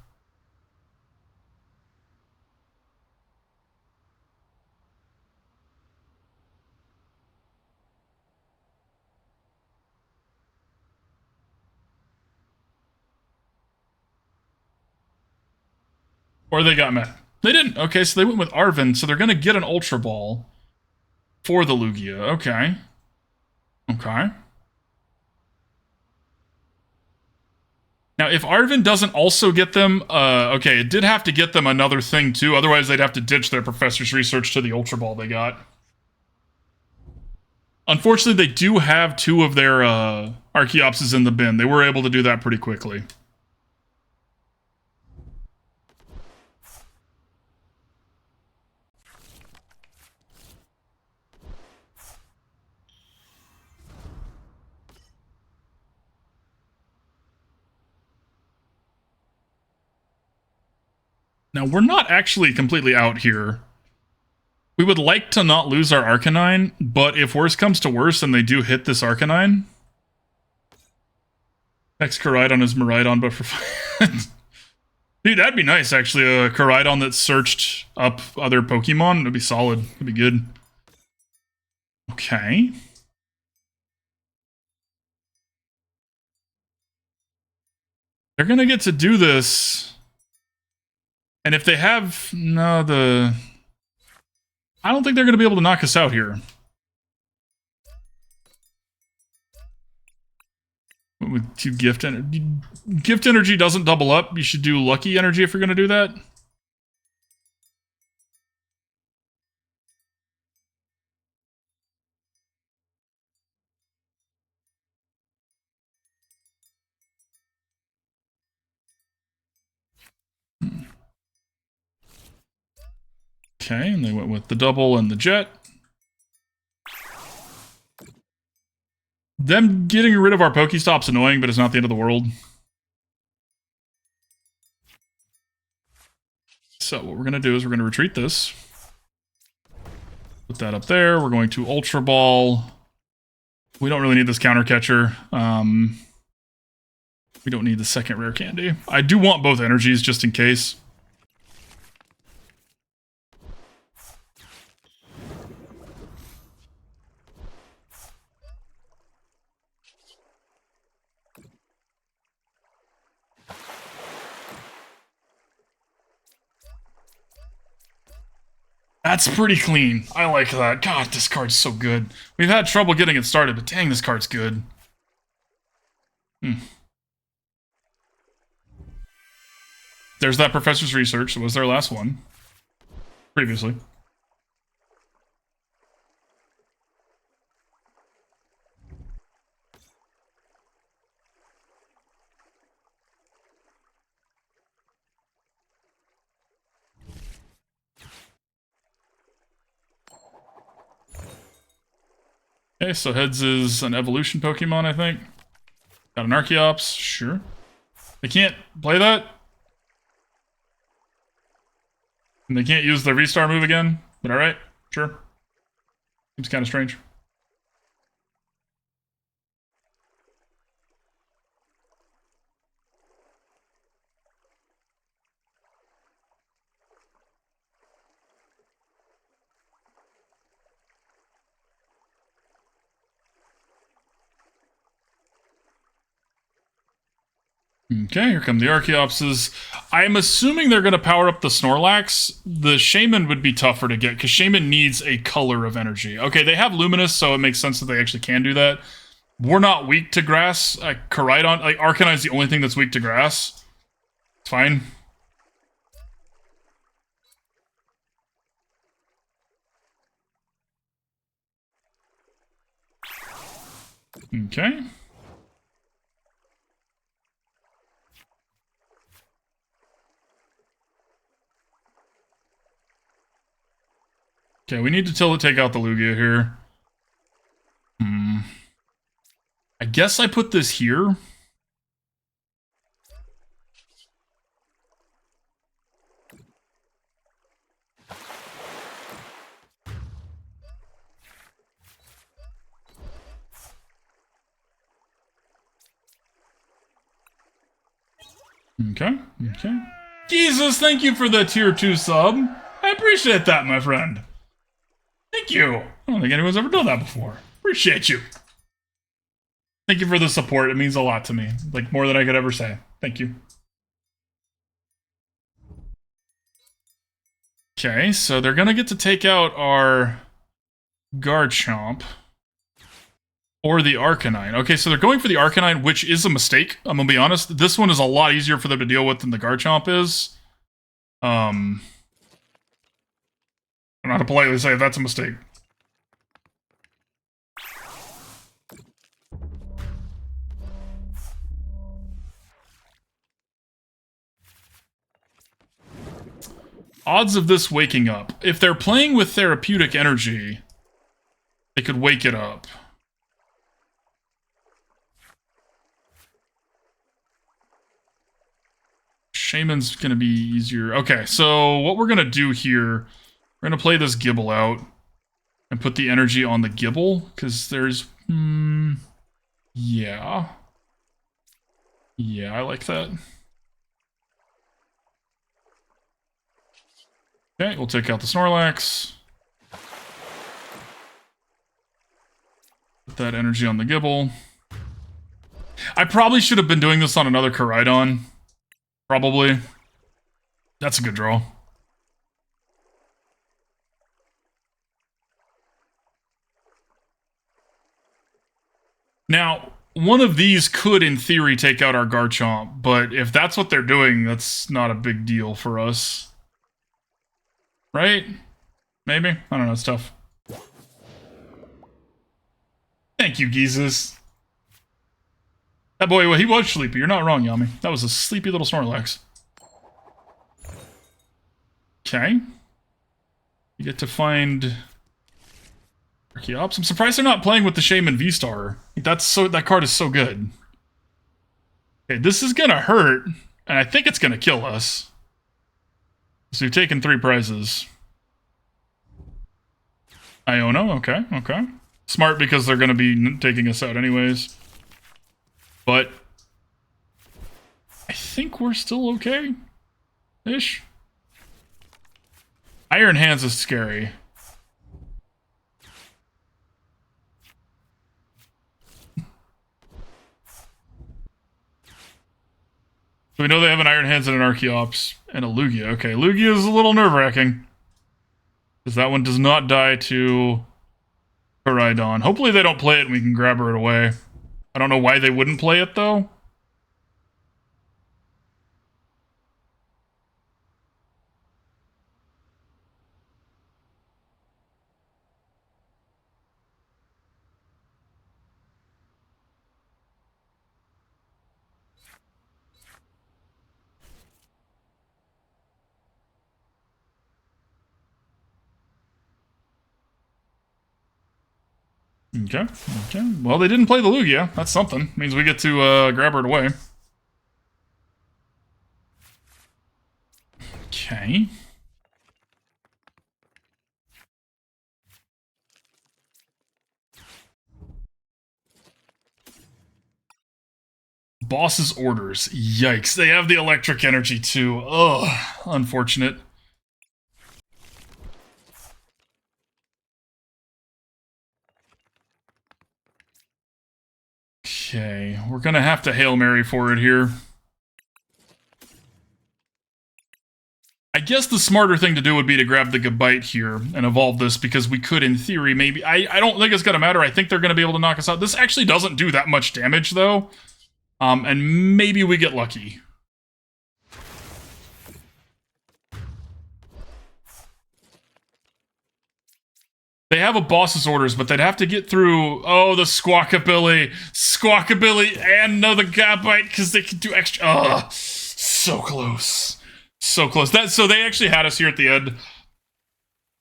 Or they got mad. They didn't. Okay, so they went with Arven, so they're going to get an Ultra Ball for the Lugia. Okay. Okay. Now, if Arven doesn't also get them... okay, it did have to get them another thing, too. Otherwise, they'd have to ditch their Professor's Research to the Ultra Ball they got. Unfortunately, they do have 2 of their Archeopses in the bin. They were able to do that pretty quickly. Now, we're not actually completely out here. We would like to not lose our Arcanine, but if worse comes to worse and they do hit this Arcanine... Next Koraidon is Miraidon, but for fun. Dude, that'd be nice, actually. A Koraidon that searched up other Pokemon. It'd be solid. It'd be good. Okay. They're gonna get to do this... And if they have... No, the... I don't think they're going to be able to knock us out here. With 2 gift energy. Gift energy doesn't double up. You should do lucky energy if you're going to do that. Okay, and they went with the double and the jet. Them getting rid of our PokéStop's annoying, but it's not the end of the world. So what we're going to do is we're going to retreat this. Put that up there. We're going to Ultra Ball. We don't really need this counter catcher. We don't need the second Rare Candy. I do want both energies just in case. That's pretty clean. I like that. God, this card's so good. We've had trouble getting it started, but dang, this card's good. There's that Professor's Research. It was their last one. Previously. Okay, so Heads is an evolution Pokemon, I think. Got an Archeops, sure. They can't play that? And they can't use the Restart move again? But alright, sure. Seems kind of strange. Okay, here come the Archeopses. I'm assuming they're going to power up the Snorlax. The Shaman would be tougher to get, because Shaman needs a color of energy. Okay, they have Luminous, so it makes sense that they actually can do that. We're not weak to grass. Koraidon, Arcanine's the only thing that's weak to grass. It's fine. Okay. Okay, we need to take out the Lugia here. I guess I put this here. Okay, okay. Jesus, thank you for the tier 2 sub. I appreciate that, my friend. Thank you. I don't think anyone's ever done that before. Appreciate you. Thank you for the support. It means a lot to me. Like, more than I could ever say. Thank you. Okay, so they're gonna get to take out our Garchomp. Or the Arcanine. Okay, so they're going for the Arcanine, which is a mistake. I'm gonna be honest. This one is a lot easier for them to deal with than the Garchomp is. I don't know how to politely say if that's a mistake. Odds of this waking up. If they're playing with therapeutic energy, they could wake it up. Shaman's gonna be easier. Okay, so what we're gonna do here, we're gonna play this Gible out and put the energy on the Gible, because there's... yeah. Yeah, I like that. Okay, we'll take out the Snorlax. Put that energy on the Gible. I probably should have been doing this on another Koraidon. Probably. That's a good draw. Now, one of these could, in theory, take out our Garchomp, but if that's what they're doing, that's not a big deal for us. Right? Maybe? I don't know, it's tough. Thank you, Geezus. That boy, well, he was sleepy. You're not wrong, Yami. That was a sleepy little Snorlax. Okay. You get to find... Archeops. I'm surprised they're not playing with the Shaman V-Star. That card is so good. Okay, this is gonna hurt, and I think it's gonna kill us. So we've taken 3 prizes. Iono, okay, okay. Smart, because they're gonna be taking us out anyways. But I think we're still okay-ish. Iron Hands is scary. So we know they have an Iron Hands and an Archeops and a Lugia. Okay, Lugia is a little nerve-wracking, because that one does not die to Koraidon. Hopefully they don't play it and we can grab her away. I don't know why they wouldn't play it, though. Okay, okay. Well, they didn't play the Lugia. That's something. Means we get to grab her away. Okay. Boss's orders. Yikes. They have the electric energy too. Ugh. Unfortunate. Okay. We're gonna have to Hail Mary for it here. guess the smarter thing to do would be to grab the Gabite here and evolve this, because we could, in theory, maybe... I don't think it's going to matter. I think they're going to be able to knock us out. This actually doesn't do that much damage, though. And maybe we get lucky. They have a boss's orders, but they'd have to get through... Oh, the Squawkabilly. Squawkabilly and the Gabite, because they can do extra... Ugh. So close. So close. So they actually had us here at the end.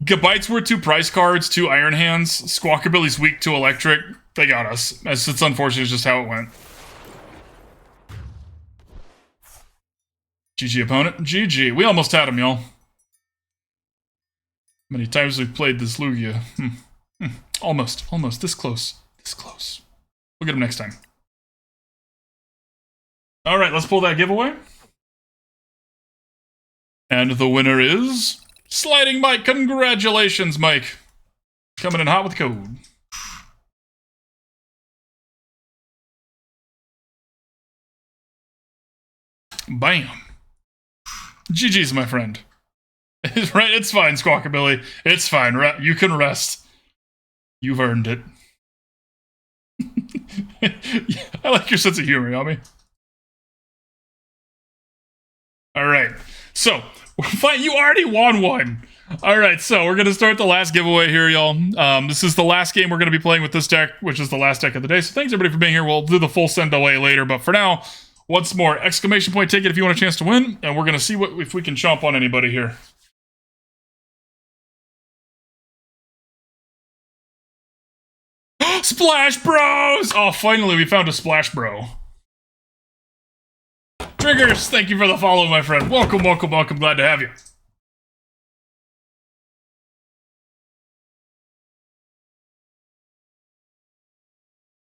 Gabites were 2 price cards, 2 Iron Hands. Squawkabilly's weak to electric. They got us. It's unfortunate, it's just how it went. GG opponent. GG. We almost had him, y'all. Many times we've played this Lugia. Almost. This close. This close. We'll get him next time. Alright, let's pull that giveaway. And the winner is... Sliding Mike. Congratulations, Mike. Coming in hot with code. Bam. GG's, my friend. Right, it's fine, Squawkabilly. It's fine. You can rest. You've earned it. I like your sense of humor, Yami. Alright, so, we're fine. You already won one! Alright, so we're gonna start the last giveaway here, y'all. This is the last game we're gonna be playing with this deck, which is the last deck of the day. So thanks everybody for being here. We'll do the full send away later, but for now, once more, exclamation point ticket if you want a chance to win, and we're gonna see if we can chomp on anybody here. Splash Bros! Oh, finally we found a Splash Bro. Triggers, thank you for the follow, my friend. Welcome. Glad to have you.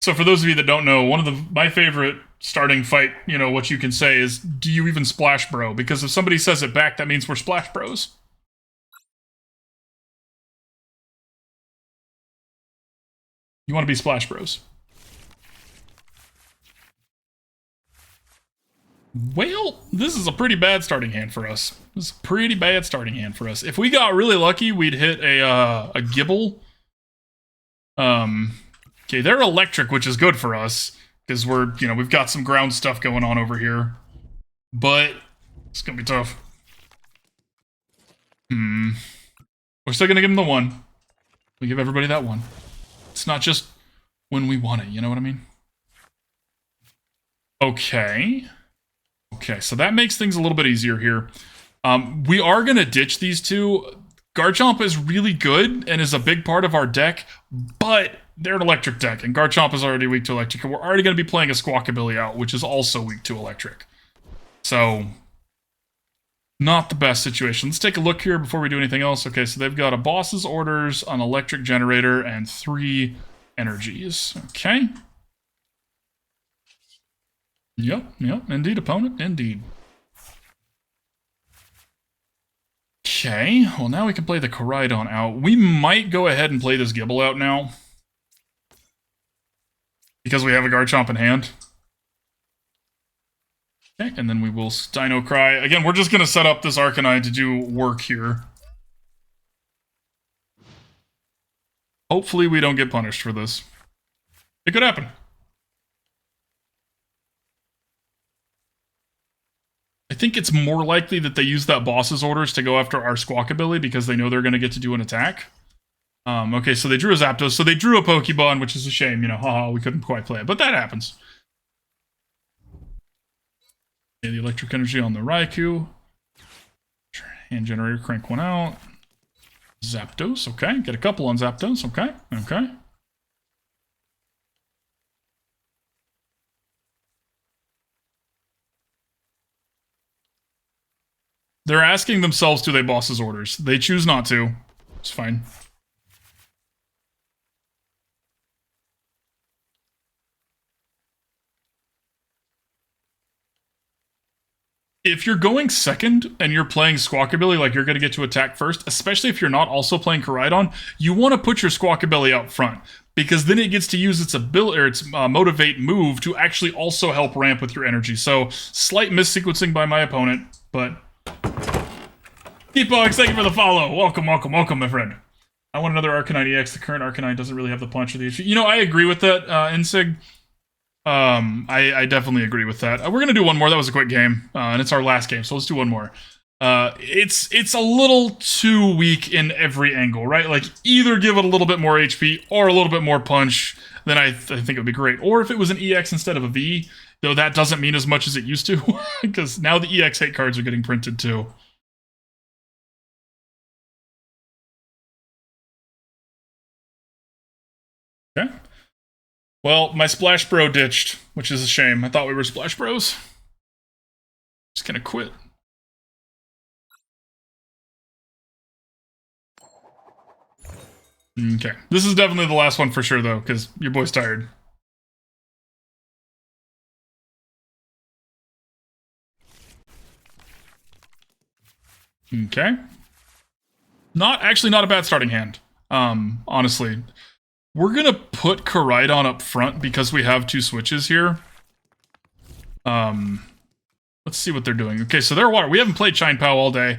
So for those of you that don't know, one of my favorite starting fight, what you can say is, do you even Splash Bro? Because if somebody says it back, that means we're Splash Bros. You want to be Splash Bros. Well, this is a pretty bad starting hand for us. If we got really lucky, we'd hit a Gible. Okay, they're electric, which is good for us, because we've got some ground stuff going on over here. But it's gonna be tough. We're still gonna give them the 1. We give everybody that 1. It's not just when we want it, you know what I mean? Okay, so that makes things a little bit easier here. We are going to ditch these 2. Garchomp is really good and is a big part of our deck, but they're an electric deck, and Garchomp is already weak to electric, and we're already going to be playing a Squawkabilly out, which is also weak to electric. So, not the best situation. Let's take a look here before we do anything else. Okay, so they've got a boss's orders, an electric generator, and 3 energies. Okay. Yep, indeed, opponent, indeed. Okay, well now we can play the Koraidon out. We might go ahead and play this Gible out now, because we have a Garchomp in hand. Okay, and then we will Dino Cry. Again, we're just going to set up this Arcanine to do work here. Hopefully we don't get punished for this. It could happen. I think it's more likely that they use that boss's orders to go after our Squawkabilly because they know they're going to get to do an attack. Okay, so they drew a Zapdos. So they drew a Pokeball, which is a shame, haha, we couldn't quite play it, but that happens. Okay, the electric energy on the Raikou. Hand generator, crank 1 out. Zapdos, okay. Get a couple on Zapdos, okay. They're asking themselves, do they boss's orders? They choose not to. It's fine. If you're going second and you're playing Squawkabilly, like you're going to get to attack first, especially if you're not also playing Koraidon, you want to put your Squawkabilly out front, because then it gets to use its ability or its motivate move to actually also help ramp with your energy. So slight missequencing by my opponent, but Deepox, thank you for the follow. Welcome, welcome, welcome, my friend. I want another Arcanine EX. The current Arcanine doesn't really have the punch or the issue. You know, I agree with that, Insig. I definitely agree with that. We're gonna do one more. That was a quick game, and it's our last game, so let's do one more. It's a little too weak in every angle, right? Like, either give it a little bit more HP or a little bit more punch, then I think it would be great. Or if it was an EX instead of a V, though that doesn't mean as much as it used to, because now the EX hate cards are getting printed too. Okay. Well, my Splash Bro ditched, which is a shame. I thought we were Splash Bros. Just gonna quit. Okay. This is definitely the last one for sure, though, because your boy's tired. Okay. Not a bad starting hand. Honestly. We're gonna put Koraidon up front because we have two switches here. Let's see what they're doing. Okay, so they're water. We haven't played Shine Pow all day.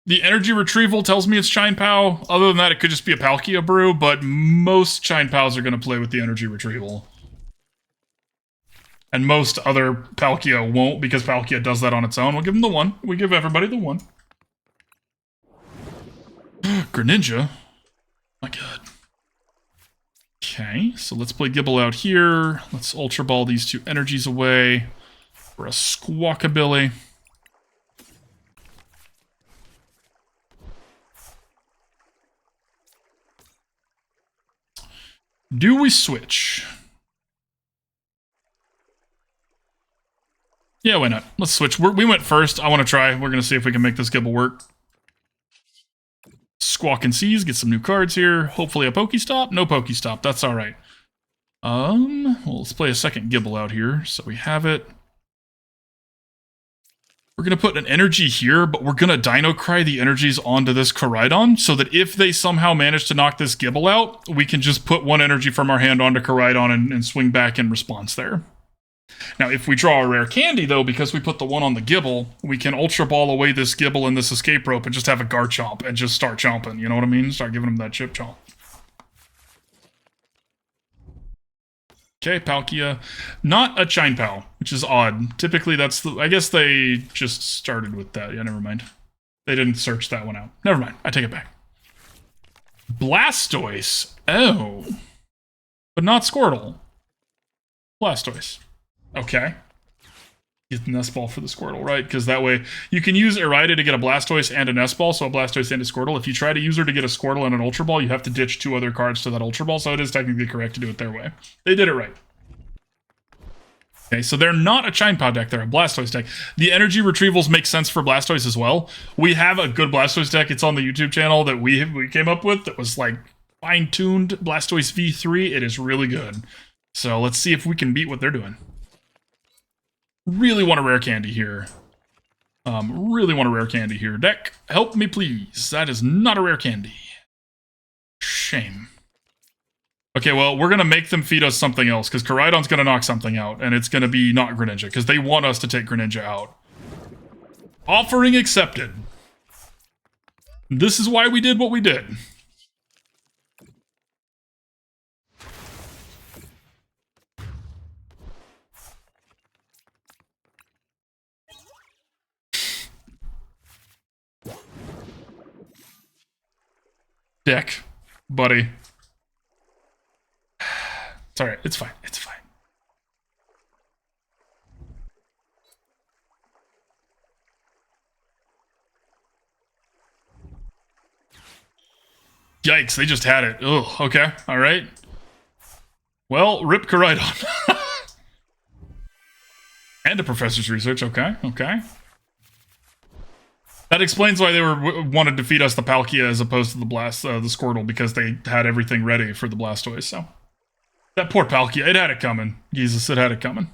The energy retrieval tells me it's Shine Pow. Other than that, it could just be a Palkia brew, but most Shine Pows are gonna play with the energy retrieval. And most other Palkia won't, because Palkia does that on its own. We'll give them the one. We give everybody the one. Greninja? My god. Okay, so let's play Gible out here. Let's Ultra Ball these two energies away for a Squawkabilly. Do we switch? Yeah, why not? Let's switch. We went first. I want to try. We're going to see if we can make this Gible work. Squawk and Seize, get some new cards here. Hopefully a PokéStop. No PokéStop. That's all right. Well, let's play a second Gible out here. So we have it. We're going to put an energy here, but we're going to Dino Cry the energies onto this Koraidon so that if they somehow manage to knock this Gible out, we can just put one energy from our hand onto Koraidon and swing back in response there. Now, if we draw a Rare Candy, though, because we put the one on the Gible, we can Ultra Ball away this Gible and this Escape Rope and just have a Garchomp and just start chomping. You know what I mean? Start giving him that chip chomp. Okay, Palkia. Not a Shine Pow, which is odd. Typically, that's the... I guess they just started with that. Yeah, never mind. They didn't search that one out. Never mind. I take it back. Blastoise. Oh. But not Squirtle. Blastoise. Okay. Get the Nest Ball for the Squirtle, right? Because that way you can use Irida to get a Blastoise and a Nest Ball, so a Blastoise and a Squirtle. If you try to use her to get a Squirtle and an Ultra Ball, you have to ditch two other cards to that Ultra Ball, so it is technically correct to do it their way. They did it right. Okay, so they're not a Shine Pow deck, they're a Blastoise deck. The energy retrievals make sense for Blastoise as well. We have a good Blastoise deck. It's on the YouTube channel that we came up with that was like fine-tuned Blastoise V3. It is really good. So let's see if we can beat what they're doing. Really want a Rare Candy here. Really want a Rare Candy here. Deck, help me please. That is not a Rare Candy. Shame. Okay, well, we're going to make them feed us something else, because Koraidon's going to knock something out, and it's going to be not Greninja, because they want us to take Greninja out. Offering accepted. This is why we did what we did. Deck, buddy. It's alright, it's fine, it's fine. Yikes, they just had it. Ugh, okay, alright. Well, rip Koraidon. And a Professor's Research, okay, okay. That explains why they wanted to feed us the Palkia as opposed to the Squirtle, because they had everything ready for the Blastoise, so. That poor Palkia, it had it coming. Jesus, it had it coming.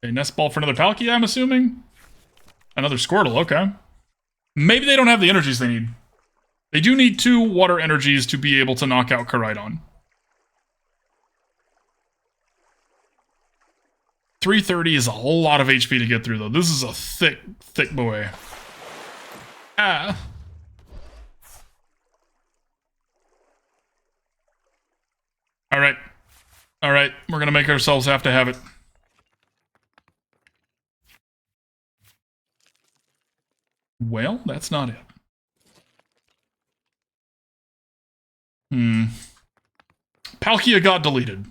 Okay, Nest Ball for another Palkia, I'm assuming? Another Squirtle, okay. Maybe they don't have the energies they need. They do need 2 water energies to be able to knock out Koraidon. 330 is a whole lot of HP to get through, though. This is a thick, thick boy. Ah. All right. All right. We're going to make ourselves have to have it. Well, that's not it. Palkia got deleted.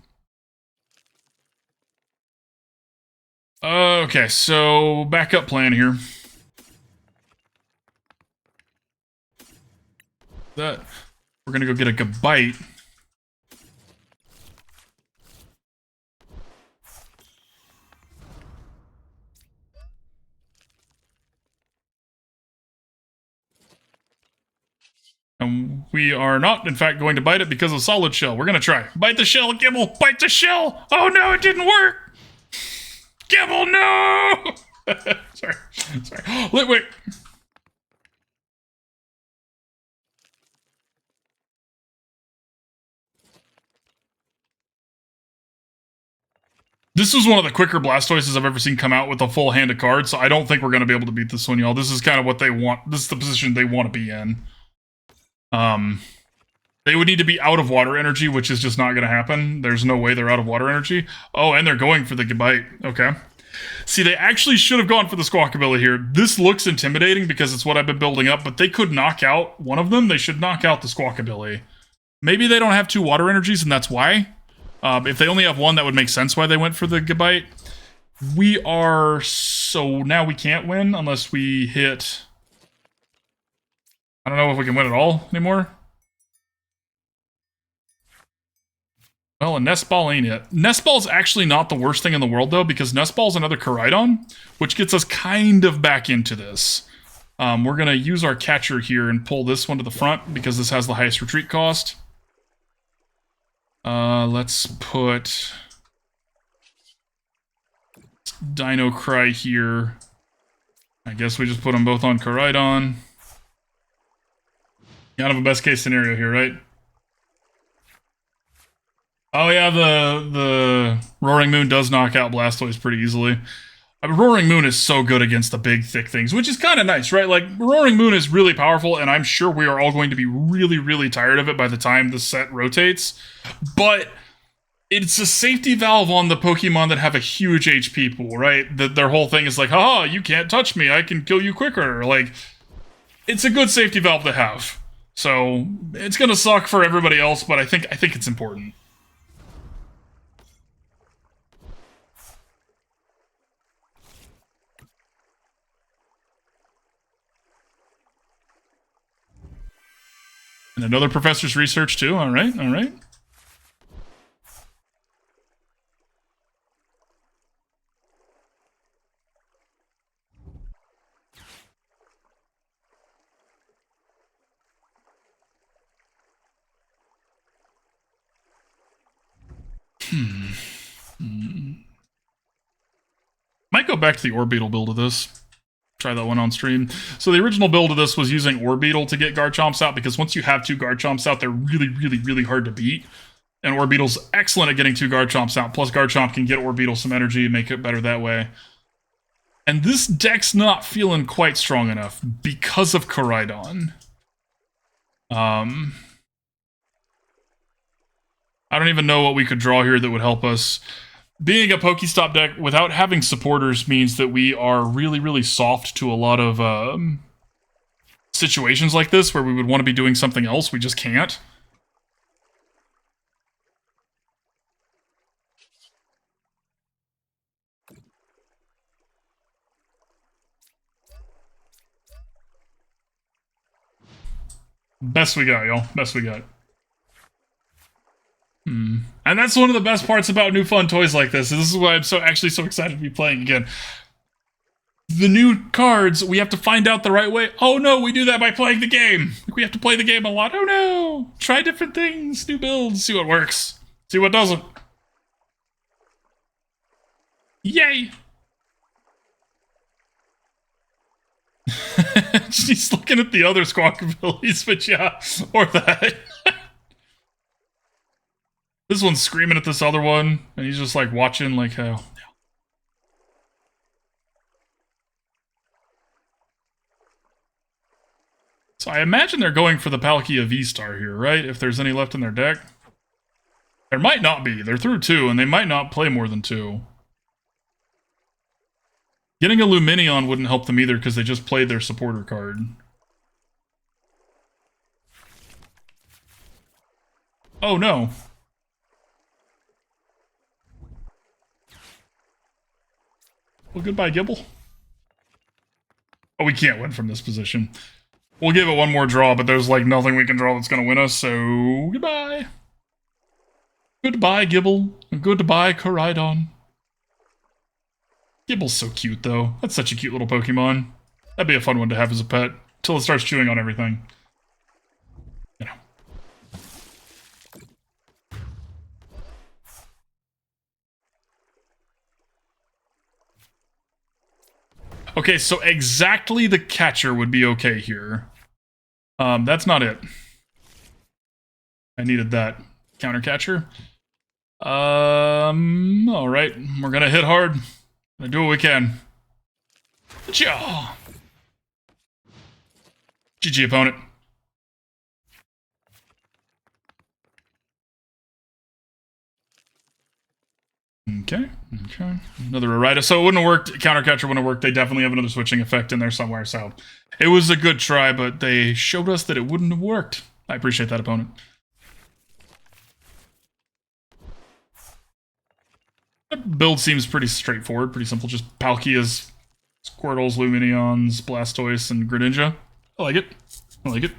Okay, so backup plan here. We're gonna go get a Gabite. And we are not, in fact, going to bite it because of Solid Shell. We're going to try. Bite the shell, Gible! Bite the shell! Oh no, it didn't work! Gible, no! Sorry. Wait. This was one of the quicker Blastoises I've ever seen come out with a full hand of cards, so I don't think we're going to be able to beat this one, y'all. This is kind of what they want. This is the position they want to be in. They would need to be out of water energy, which is just not going to happen. There's no way they're out of water energy. Oh, and they're going for the Gabite. Okay. See, they actually should have gone for the Squawkabilly here. This looks intimidating because it's what I've been building up, but they could knock out one of them. They should knock out the Squawkabilly. Maybe they don't have 2 water energies, and that's why. If they only have 1, that would make sense why they went for the Gabite. So now we can't win unless we hit... I don't know if we can win at all anymore. Well, a Nest Ball ain't it. Nest Ball's actually not the worst thing in the world, though, because Nest Ball's another Koraidon, which gets us kind of back into this. We're going to use our catcher here and pull this one to the front, because this has the highest retreat cost. Let's put Dino Cry here. I guess we just put them both on Koraidon. Kind of a best case scenario here, right? Oh yeah, the Roaring Moon does knock out Blastoise pretty easily. Roaring Moon is so good against the big, thick things, which is kind of nice, right? Like, Roaring Moon is really powerful, and I'm sure we are all going to be really, really tired of it by the time the set rotates. But it's a safety valve on the Pokemon that have a huge HP pool, right? Their whole thing is like, haha, you can't touch me, I can kill you quicker. Like, it's a good safety valve to have. So, it's gonna suck for everybody else, but I think it's important. And another professor's research, too. All right, all right. Might go back to the Orbeetle build of this. Try that one on stream. So the original build of this was using Orbeetle to get Garchomps out, because once you have 2 Garchomps out, they're really, really, really hard to beat. And Orbeetle's excellent at getting 2 Garchomps out, plus Garchomp can get Orbeetle some energy and make it better that way. And this deck's not feeling quite strong enough because of Koraidon. I don't even know what we could draw here that would help us. Being a PokéStop deck without having supporters means that we are really, really soft to a lot of situations like this where we would want to be doing something else. We just can't. Best we got, y'all. Best we got. And that's one of the best parts about new fun toys like this. This is why I'm actually so excited to be playing again. The new cards, we have to find out the right way. Oh no, we do that by playing the game. We have to play the game a lot. Oh no! Try different things, new builds, see what works. See what doesn't. Yay! She's looking at the other Squawkabillies, but yeah, or that. This one's screaming at this other one, and he's just like watching, like, oh. So I imagine they're going for the Palkia V-Star here, right? If there's any left in their deck. There might not be. They're through 2, and they might not play more than 2. Getting a Lumineon wouldn't help them either because they just played their supporter card. Oh no. Well, goodbye, Gible. Oh, we can't win from this position. We'll give it one more draw, but there's like nothing we can draw that's going to win us, so goodbye. Goodbye, Gible. Goodbye, Koraidon. Gible's so cute, though. That's such a cute little Pokemon. That'd be a fun one to have as a pet, till it starts chewing on everything. You know. Okay, so exactly the catcher would be okay here. That's not it. I needed that counter catcher. Alright, we're gonna hit hard. Gonna do what we can. GG, opponent. Okay. Another Rarita. So it wouldn't have worked. Counter catcher wouldn't have worked. They definitely have another switching effect in there somewhere. So it was a good try, but they showed us that it wouldn't have worked. I appreciate that, opponent. Build seems pretty straightforward, pretty simple. Just Palkias, Squirtles, Lumineons, Blastoise, and Greninja. I like it. I like it.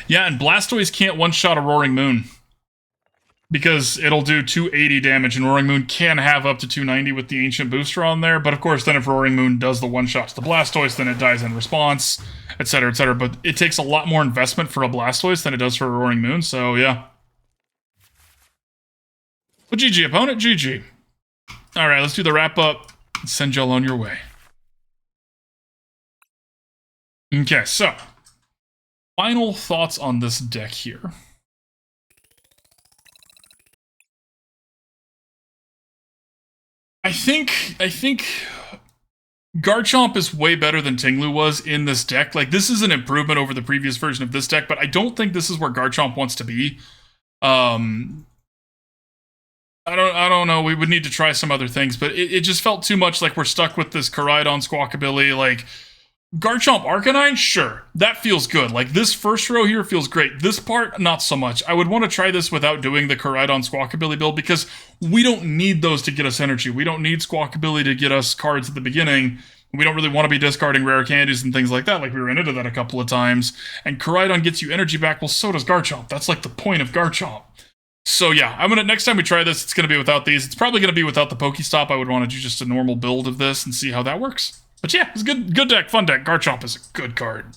Yeah, and Blastoise can't one-shot a Roaring Moon. Because it'll do 280 damage, and Roaring Moon can have up to 290 with the Ancient Booster on there. But of course, then if Roaring Moon does the one-shot to the Blastoise, then it dies in response, etc., etc. But it takes a lot more investment for a Blastoise than it does for a Roaring Moon, so yeah. But GG, opponent, GG. Alright, let's do the wrap-up. Send y'all on your way. Okay, so. Final thoughts on this deck here. I think Garchomp is way better than Tinglu was in this deck. Like, this is an improvement over the previous version of this deck, but I don't think this is where Garchomp wants to be. I don't know. We would need to try some other things, but it just felt too much like we're stuck with this Koraidon Squawkabilly. Like, Garchomp Arcanine, sure, that feels good. Like, this first row here feels great. This part, not so much. I would want to try this without doing the Koraidon Squawkabilly build, because we don't need those to get us energy. We don't need Squawkabilly to get us cards at the beginning. We don't really want to be discarding rare candies and things like that. Like, we ran into that a couple of times. And Koraidon gets you energy back, well, so does Garchomp. That's like the point of Garchomp. So yeah, next time we try this, it's going to be without these. It's probably going to be without the PokéStop. I would want to do just a normal build of this and see how that works. But yeah, it's a good deck, fun deck. Garchomp is a good card.